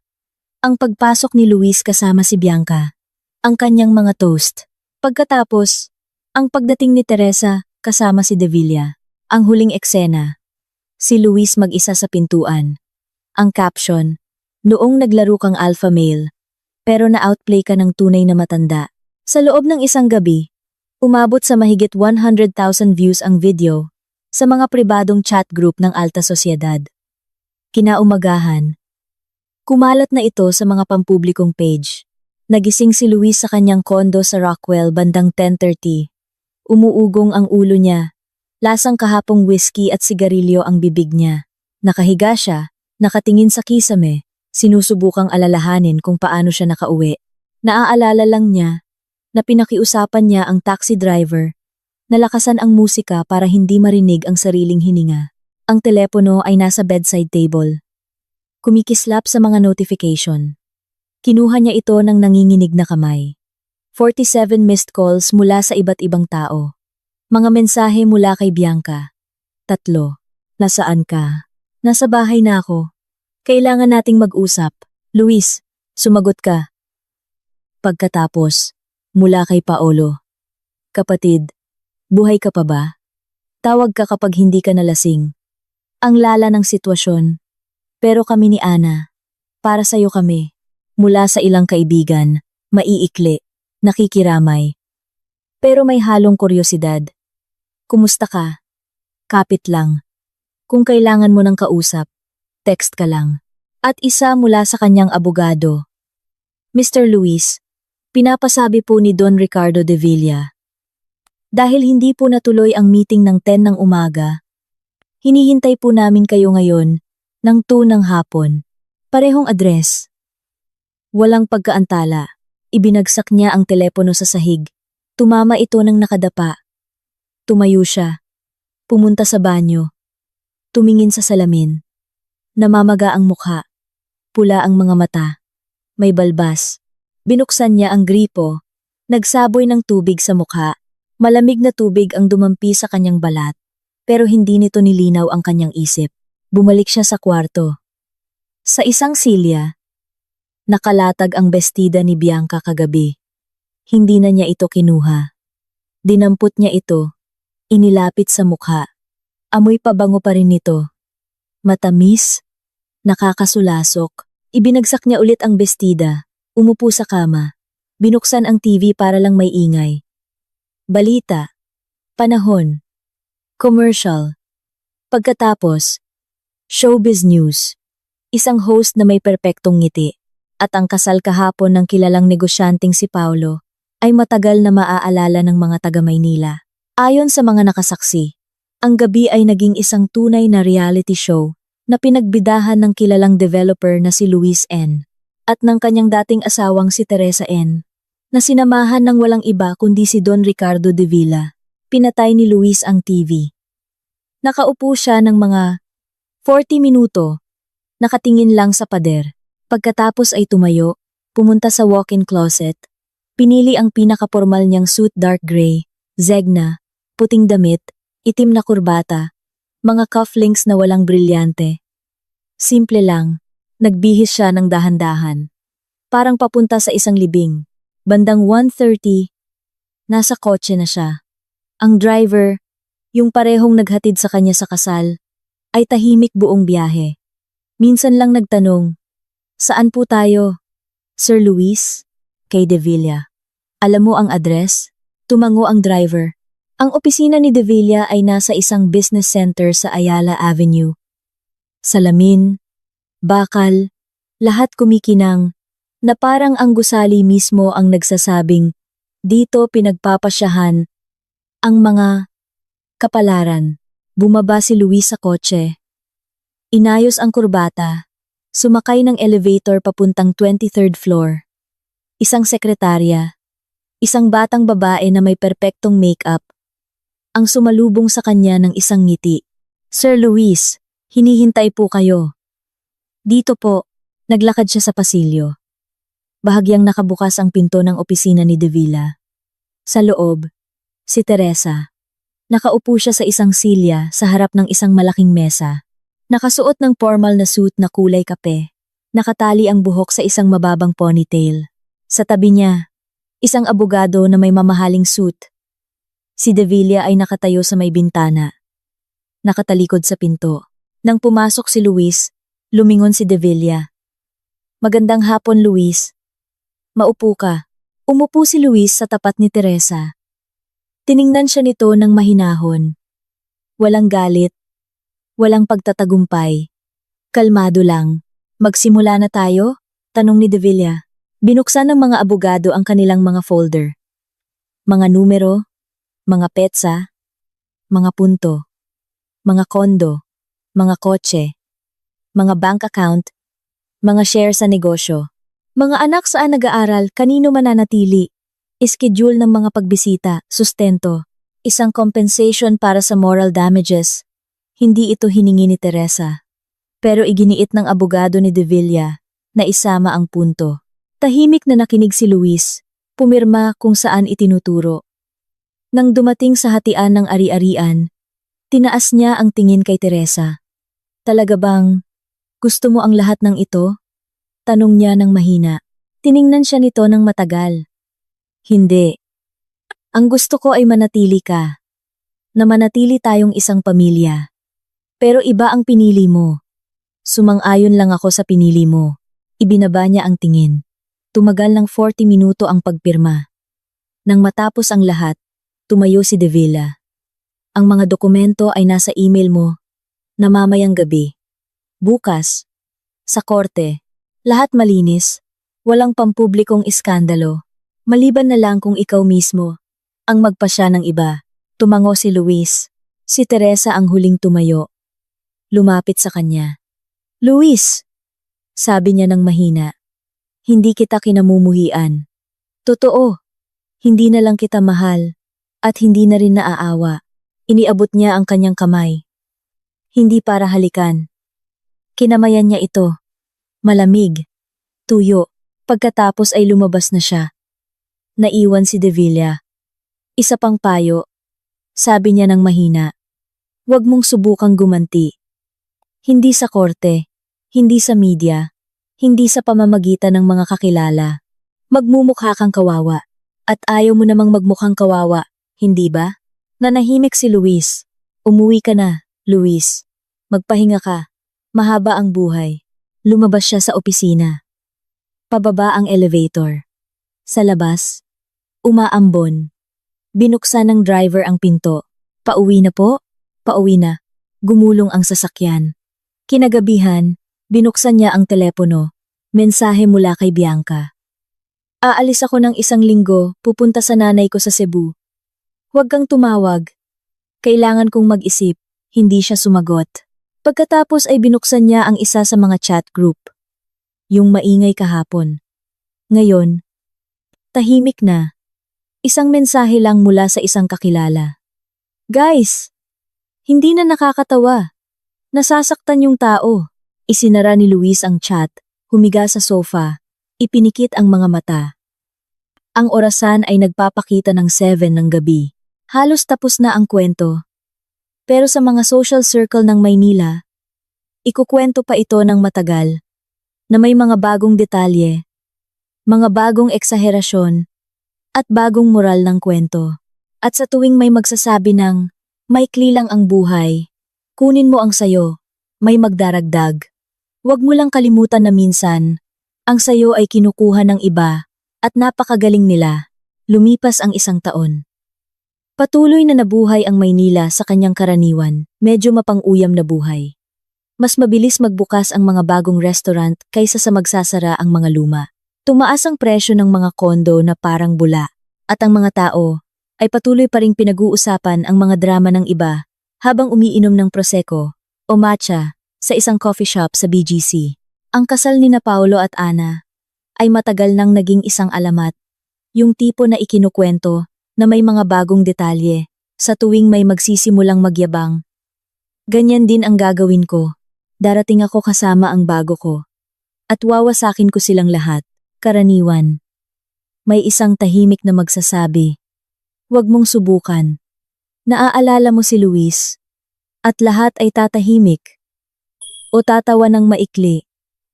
Ang pagpasok ni Luis kasama si Bianca, ang kanyang mga toast. Pagkatapos, ang pagdating ni Teresa kasama si De Villa, ang huling eksena. Si Luis mag-isa sa pintuan. Ang caption, noong naglaro kang alpha male, pero na-outplay ka ng tunay na matanda. Sa loob ng isang gabi, umabot sa mahigit 100,000 views ang video sa mga pribadong chat group ng alta sosyedad. Kinaumagahan, kumalat na ito sa mga pampublikong page. Nagising si Luis sa kanyang kondo sa Rockwell bandang 10:30. Umuugong ang ulo niya. Lasang kahapong whiskey at sigarilyo ang bibig niya. Nakahiga siya, nakatingin sa kisame, sinusubukang alalahanin kung paano siya nakauwi. Naaalala lang niya na pinakiusapan niya ang taxi driver. Nalakasan ang musika para hindi marinig ang sariling hininga. Ang telepono ay nasa bedside table. Kumikislap sa mga notification. Kinuha niya ito ng nanginginig na kamay. 47 missed calls mula sa iba't ibang tao. Mga mensahe mula kay Bianca. 3. Nasaan ka? Nasa bahay na ako. Kailangan nating mag-usap. Luis, sumagot ka. Pagkatapos, mula kay Paolo. Kapatid, buhay ka pa ba? Tawag ka kapag hindi ka nalasing. Ang lala ng sitwasyon. Pero kami ni Ana, para sa'yo kami. Mula sa ilang kaibigan, maiikli, nakikiramay. Pero may halong kuryosidad. Kumusta ka? Kapit lang. Kung kailangan mo ng kausap, text ka lang. At isa mula sa kanyang abogado. Mr. Luis, pinapasabi po ni Don Ricardo de Villa. Dahil hindi po natuloy ang meeting ng 10 ng umaga, hinihintay po namin kayo ngayon ng 2 ng hapon. Parehong address. Walang pagkaantala. Ibinagsak niya ang telepono sa sahig. Tumama ito ng nakadapa. Tumayo siya. Pumunta sa banyo. Tumingin sa salamin. Namamaga ang mukha. Pula ang mga mata. May balbas. Binuksan niya ang gripo. Nagsaboy ng tubig sa mukha. Malamig na tubig ang dumampi sa kanyang balat. Pero hindi nito nilinaw ang kanyang isip. Bumalik siya sa kwarto. Sa isang silya, nakalatag ang bestida ni Bianca kagabi. Hindi na niya ito kinuha. Dinampot niya ito. Inilapit sa mukha. Amoy pabango pa rin nito. Matamis. Nakakasulasok. Ibinagsak niya ulit ang bestida. Umupo sa kama. Binuksan ang TV para lang may ingay. Balita. Panahon. Commercial. Pagkatapos, showbiz news. Isang host na may perpektong ngiti. At ang kasal kahapon ng kilalang negosyanteng si Paulo ay matagal na maaalala ng mga taga-Maynila. Ayon sa mga nakasaksi, ang gabi ay naging isang tunay na reality show na pinagbidahan ng kilalang developer na si Luis N. at ng kanyang dating asawang si Teresa N. na sinamahan ng walang iba kundi si Don Ricardo de Villa. Pinatay ni Luis ang TV. Nakaupo siya ng mga 40 minuto, nakatingin lang sa pader. Pagkatapos ay tumayo, pumunta sa walk-in closet, pinili ang pinakapormal niyang suit dark gray, zegna, puting damit, itim na kurbata, mga cufflinks na walang brilyante. Simple lang, nagbihis siya ng dahan-dahan. Parang papunta sa isang libing. Bandang 1:30, nasa kotse na siya. Ang driver, yung parehong naghatid sa kanya sa kasal, ay tahimik buong biyahe. Minsan lang nagtanong, "Saan po tayo?" "Sir Luis?" Kay De Villa. "Alam mo ang address?" Tumango ang driver. Ang opisina ni De Villa ay nasa isang business center sa Ayala Avenue. Salamin, bakal, lahat kumikinang, na parang ang gusali mismo ang nagsasabing, dito pinagpapasyahan ang mga kapalaran. Bumaba si Luis sa kotse. Inayos ang kurbata. Sumakay ng elevator papuntang 23rd floor. Isang sekretarya. Isang batang babae na may perpektong makeup. Ang sumalubong sa kanya ng isang ngiti. "Sir Luis, hinihintay po kayo." "Dito po." Naglakad siya sa pasilyo. Bahagyang nakabukas ang pinto ng opisina ni De Villa. Sa loob, si Teresa. Nakaupo siya sa isang silya sa harap ng isang malaking mesa. Nakasuot ng formal na suit na kulay kape. Nakatali ang buhok sa isang mababang ponytail. Sa tabi niya, isang abogado na may mamahaling suit. Si De Villa ay nakatayo sa may bintana. Nakatalikod sa pinto. Nang pumasok si Luis, lumingon si De Villa. "Magandang hapon, Luis." "Maupo ka." Umupo si Luis sa tapat ni Teresa. Tiningnan siya nito ng mahinahon. Walang galit. Walang pagtatagumpay. Kalmado lang. "Magsimula na tayo?" tanong ni De Villa. Binuksan ng mga abogado ang kanilang mga folder. Mga numero, mga petsa, mga punto, mga kondo, mga kotse, mga bank account, mga share sa negosyo, mga anak saan nag-aaral, kanino mananatili, schedule ng mga pagbisita, sustento, isang compensation para sa moral damages. Hindi ito hiningi ni Teresa. Pero iginiit ng abogado ni De Villa na isama ang punto. Tahimik na nakinig si Luis, pumirma kung saan itinuturo. Nang dumating sa hatian ng ari-arian, tinaas niya ang tingin kay Teresa. "Talaga bang gusto mo ang lahat ng ito?" tanong niya ng mahina. Tiningnan siya nito ng matagal. "Hindi. Ang gusto ko ay manatili ka. Na manatili tayong isang pamilya. Pero iba ang pinili mo." "Sumang-ayon lang ako sa pinili mo." Ibinaba niya ang tingin. Tumagal ng 40 minuto ang pagpirma. Nang matapos ang lahat, tumayo si De Villa. "Ang mga dokumento ay nasa email mo. Namamayang gabi. Bukas, sa korte, lahat malinis, walang pampublikong iskandalo. Maliban na lang kung ikaw mismo ang magpasya ng iba. Tumango si Luis. Si Teresa ang huling tumayo. Lumapit sa kanya. Luis! Sabi niya ng mahina. Hindi kita kinamumuhian. Totoo. Hindi na lang kita mahal. At hindi na rin naaawa. Iniabot niya ang kanyang kamay. Hindi para halikan. Kinamayan niya ito. Malamig. Tuyo. Pagkatapos ay lumabas na siya. Naiwan si De Villa. Isa pang payo. Sabi niya ng mahina. Huwag mong subukang gumanti. Hindi sa korte, hindi sa media, hindi sa pamamagitan ng mga kakilala. Magmumukha kang kawawa. At ayaw mo namang magmukhang kawawa, hindi ba? Nanahimik si Luis. Umuwi ka na, Luis. Magpahinga ka. Mahaba ang buhay. Lumabas siya sa opisina. Pababa ang elevator. Sa labas, umaambon. Binuksan ng driver ang pinto. Pauwi na po? Pauwi na. Gumulong ang sasakyan. Kinagabihan, binuksan niya ang telepono. Mensahe mula kay Bianca. Aalis ako ng 1 linggo, pupunta sa nanay ko sa Cebu. Huwag kang tumawag. Kailangan kong mag-isip. Hindi siya sumagot. Pagkatapos ay binuksan niya ang isa sa mga chat group. Yung maingay kahapon. Ngayon, tahimik na. Isang mensahe lang mula sa isang kakilala. Guys! Hindi na nakakatawa. Nasasaktan yung tao. Isinara ni Luis ang chat, humiga sa sofa, ipinikit ang mga mata. Ang orasan ay nagpapakita ng 7 ng gabi. Halos tapos na ang kwento. Pero sa mga social circle ng Maynila, ikukwento pa ito ng matagal, na may mga bagong detalye, mga bagong eksaherasyon, at bagong moral ng kwento. At sa tuwing may magsasabi ng, maikli lang ang buhay, kunin mo ang sayo, may magdaragdag. Huwag mo lang kalimutan na minsan, ang sayo ay kinukuha ng iba, at napakagaling nila. Lumipas ang 1 taon. Patuloy na nabuhay ang Maynila sa kanyang karaniwan, medyo mapang-uyam na buhay. Mas mabilis magbukas ang mga bagong restaurant kaysa sa magsasara ang mga luma. Tumaas ang presyo ng mga kondo na parang bula, at ang mga tao ay patuloy pa ring pinag-uusapan ang mga drama ng iba habang umiinom ng prosecco o matcha sa isang coffee shop sa BGC. Ang kasal ni na Paolo at Ana ay matagal nang naging isang alamat, yung tipo na ikinukwento na may mga bagong detalye sa tuwing may magsisimulang magyabang. Ganyan din ang gagawin ko. Darating ako kasama ang bago ko. At wawasakin ko silang lahat, karaniwan. May isang tahimik na magsasabi, huwag mong subukan. Naaalala mo si Luis, at lahat ay tatahimik. O tatawa ng maikli,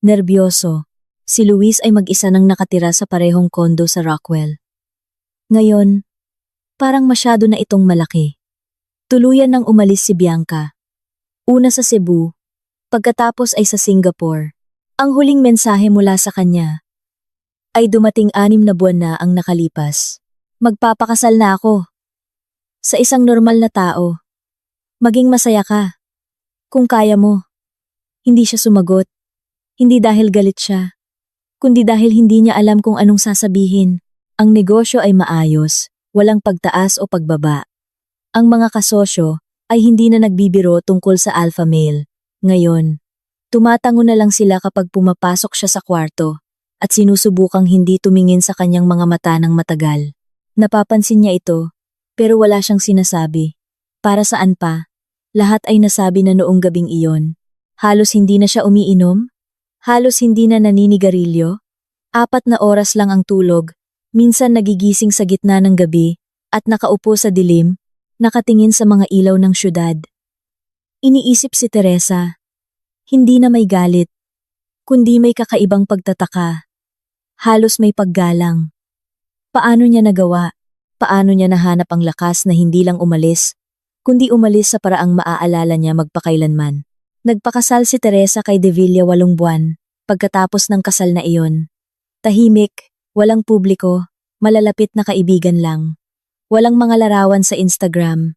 nerbyoso. Si Luis ay mag-isa nang nakatira sa parehong kondo sa Rockwell. Ngayon, parang masyado na itong malaki. Tuluyan nang umalis si Bianca. Una sa Cebu, pagkatapos ay sa Singapore. Ang huling mensahe mula sa kanya ay dumating 6 na buwan na ang nakalipas. Magpapakasal na ako. Sa isang normal na tao. Maging masaya ka. Kung kaya mo. Hindi siya sumagot. Hindi dahil galit siya. Kundi dahil hindi niya alam kung anong sasabihin. Ang negosyo ay maayos, walang pagtaas o pagbaba. Ang mga kasosyo ay hindi na nagbibiro tungkol sa alpha male. Ngayon, tumatango na lang sila kapag pumapasok siya sa kwarto at sinusubukang hindi tumingin sa kanyang mga mata ng matagal. Napapansin niya ito, pero wala siyang sinasabi. Para saan pa? Lahat ay nasabi na noong gabing iyon. Halos hindi na siya umiinom, halos hindi na naninigarilyo. 4 na oras lang ang tulog, minsan nagigising sa gitna ng gabi at nakaupo sa dilim, nakatingin sa mga ilaw ng syudad. Iniisip si Teresa, hindi na may galit, kundi may kakaibang pagtataka. Halos may paggalang. Paano niya nagawa? Paano niya nahanap ang lakas na hindi lang umalis, kundi umalis sa paraang maaalala niya magpakailanman? Nagpakasal si Teresa kay De Villa 8 buwan, pagkatapos ng kasal na iyon. Tahimik, walang publiko, malalapit na kaibigan lang. Walang mga larawan sa Instagram.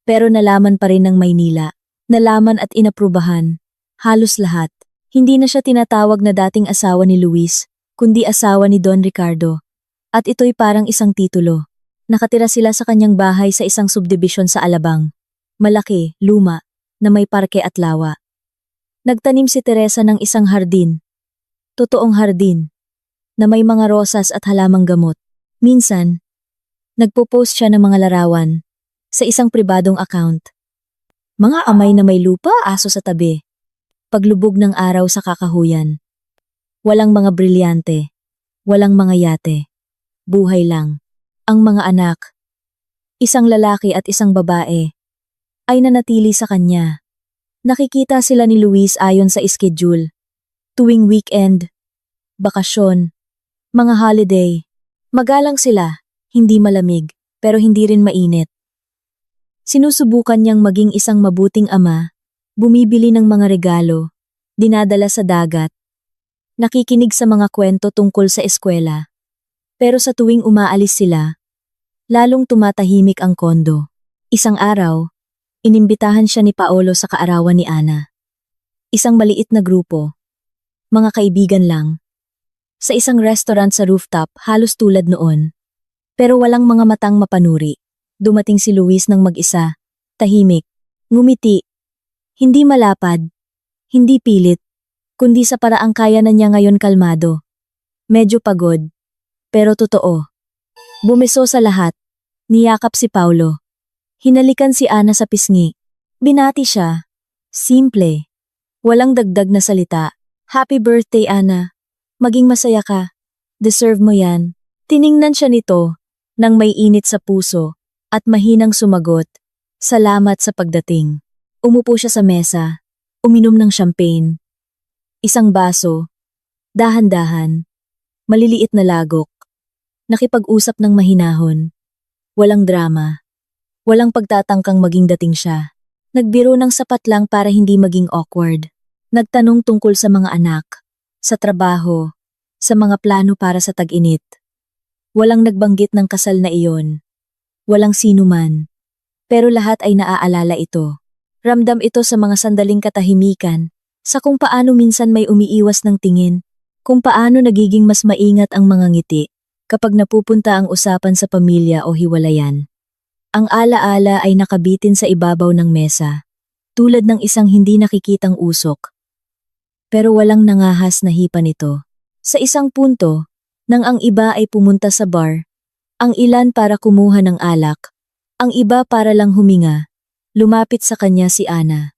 Pero nalaman pa rin ng Maynila, nalaman at inaprubahan. Halos lahat. Hindi na siya tinatawag na dating asawa ni Luis, kundi asawa ni Don Ricardo. At ito'y parang isang titulo. Nakatira sila sa kanyang bahay sa isang subdivision sa Alabang. Malaki, luma, na may parke at lawa. Nagtanim si Teresa ng isang hardin. Totoong hardin, na may mga rosas at halamang gamot. Minsan, nagpo-post siya ng mga larawan sa isang pribadong account. Mga amay na may lupa, aso sa tabi. Paglubog ng araw sa kakahuyan. Walang mga brilyante, walang mga yate. Buhay lang. Ang mga anak, isang lalaki at isang babae, ay nanatili sa kanya. Nakikita sila ni Luis ayon sa schedule. Tuwing weekend, bakasyon, mga holiday. Magalang sila, hindi malamig, pero hindi rin mainit. Sinusubukan niyang maging isang mabuting ama, bumibili ng mga regalo, dinadala sa dagat, nakikinig sa mga kwento tungkol sa eskwela. Pero sa tuwing umaalis sila, lalong tumatahimik ang kondo. Isang araw, inimbitahan siya ni Paolo sa kaarawan ni Ana. Isang maliit na grupo. Mga kaibigan lang. Sa isang restaurant sa rooftop, halos tulad noon. Pero walang mga matang mapanuri. Dumating si Luis ng mag-isa. Tahimik. Ngumiti. Hindi malapad. Hindi pilit. Kundi sa paraang kaya na niya ngayon kalmado. Medyo pagod. Pero totoo. Bumiso sa lahat. Niyakap si Paulo. Hinalikan si Ana sa pisngi. Binati siya. Simple. Walang dagdag na salita. Happy birthday, Ana. Maging masaya ka. Deserve mo yan. Tiningnan siya nito, nang may init sa puso, at mahinang sumagot. Salamat sa pagdating. Umupo siya sa mesa. Uminom ng champagne. Isang baso. Dahan-dahan. Maliliit na lagok. Nakipag-usap ng mahinahon. Walang drama. Walang pagtatangkang maging dating siya. Nagbiro ng sapat lang para hindi maging awkward. Nagtanong tungkol sa mga anak, sa trabaho, sa mga plano para sa tag-init. Walang nagbanggit ng kasal na iyon. Walang sino man. Pero lahat ay naaalala ito. Ramdam ito sa mga sandaling katahimikan, sa kung paano minsan may umiiwas ng tingin, kung paano nagiging mas maingat ang mga ngiti, kapag napupunta ang usapan sa pamilya o hiwalayan. Ang alaala ay nakabitin sa ibabaw ng mesa, tulad ng isang hindi nakikitang usok. Pero walang nangahas na hipa nito. Sa isang punto, nang ang iba ay pumunta sa bar, ang ilan para kumuha ng alak, ang iba para lang huminga, lumapit sa kanya si Ana.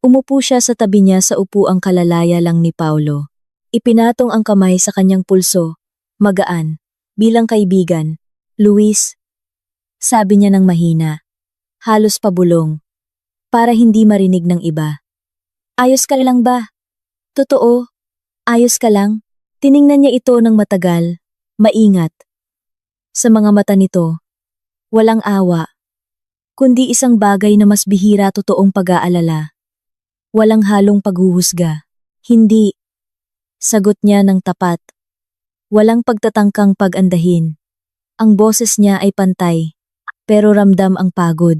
Umupo siya sa tabi niya sa upuang kalalaya lang ni Paulo. Ipinatong ang kamay sa kanyang pulso, magaan, bilang kaibigan. Luis, sabi niya ng mahina, halos pabulong, para hindi marinig ng iba. Ayos ka lang ba? Totoo, ayos ka lang? Tiningnan niya ito ng matagal, maingat. Sa mga mata nito, walang awa, kundi isang bagay na mas bihira totoong pag-aalala. Walang halong paghuhusga. Hindi. Sagot niya ng tapat. Walang pagtatangkang pag-andahin. Ang boses niya ay pantay, pero ramdam ang pagod.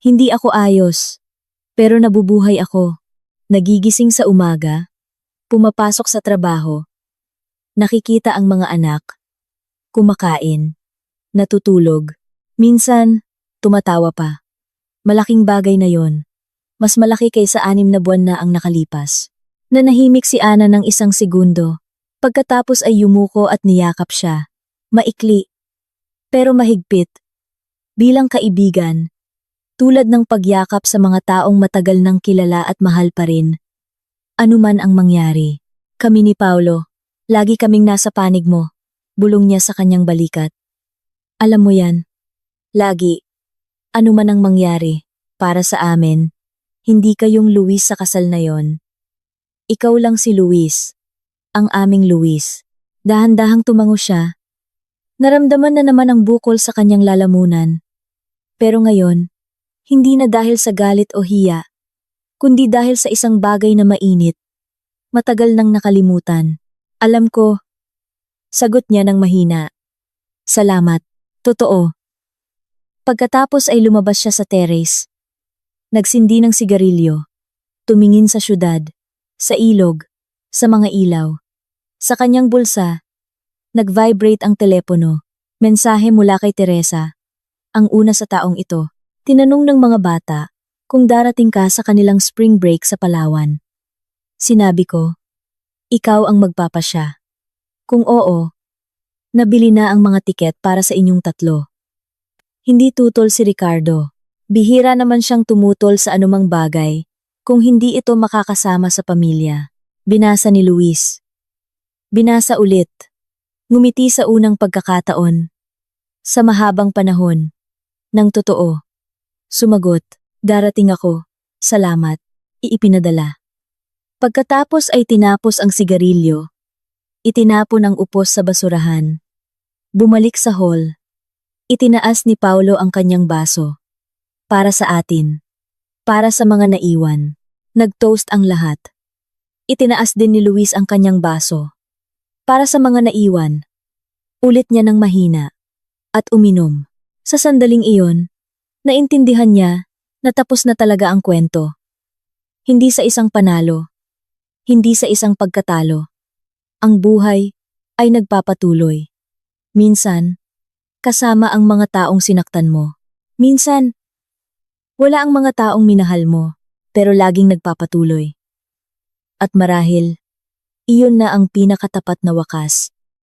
Hindi ako ayos, pero nabubuhay ako. Nagigising sa umaga, pumapasok sa trabaho, nakikita ang mga anak, kumakain, natutulog, minsan, tumatawa pa. Malaking bagay na yon. Mas malaki kaysa 6 na buwan na ang nakalipas. Nanahimik si Ana ng isang segundo, pagkatapos ay yumuko at niyakap siya. Maikli, pero mahigpit. Bilang kaibigan, tulad ng pagyakap sa mga taong matagal nang kilala at mahal pa rin. Ano man ang mangyari, kami ni Paulo, lagi kaming nasa panig mo, bulong niya sa kanyang balikat. Alam mo yan, lagi, ano man ang mangyari, para sa amin, hindi kayong Luis sa kasal na yon. Ikaw lang si Luis, ang aming Luis. Dahan-dahang tumango siya. Naramdaman na naman ang bukol sa kanyang lalamunan. Pero ngayon, hindi na dahil sa galit o hiya, kundi dahil sa isang bagay na mainit. Matagal nang nakalimutan. Alam ko. Sagot niya ng mahina. Salamat. Totoo. Pagkatapos ay lumabas siya sa terrace. Nagsindi ng sigarilyo. Tumingin sa syudad, sa ilog, sa mga ilaw. Sa kanyang bulsa, nag-vibrate ang telepono. Mensahe mula kay Teresa. Ang una sa taong ito, tinanong ng mga bata kung darating ka sa kanilang spring break sa Palawan. Sinabi ko, ikaw ang magpapasya. Kung oo, nabili na ang mga tiket para sa inyong tatlo. Hindi tutol si Ricardo. Bihira naman siyang tumutol sa anumang bagay kung hindi ito makakasama sa pamilya. Binasa ni Luis. Binasa ulit. Ngumiti sa unang pagkakataon. Sa mahabang panahon. Nang totoo. Sumagot, darating ako. Salamat. Iipinadala. Pagkatapos ay tinapos ang sigarilyo. Itinapon ang upos sa basurahan. Bumalik sa hall. Itinaas ni Paulo ang kanyang baso. Para sa atin. Para sa mga naiwan. Nag-toast ang lahat. Itinaas din ni Luis ang kanyang baso. Para sa mga naiwan. Ulit niya ng mahina. At uminom. Sa sandaling iyon, naintindihan niya na tapos na talaga ang kwento. Hindi sa isang panalo. Hindi sa isang pagkatalo. Ang buhay ay nagpapatuloy. Minsan, kasama ang mga taong sinaktan mo. Minsan, wala ang mga taong minahal mo, pero laging nagpapatuloy. At marahil, iyon na ang pinakatapat na wakas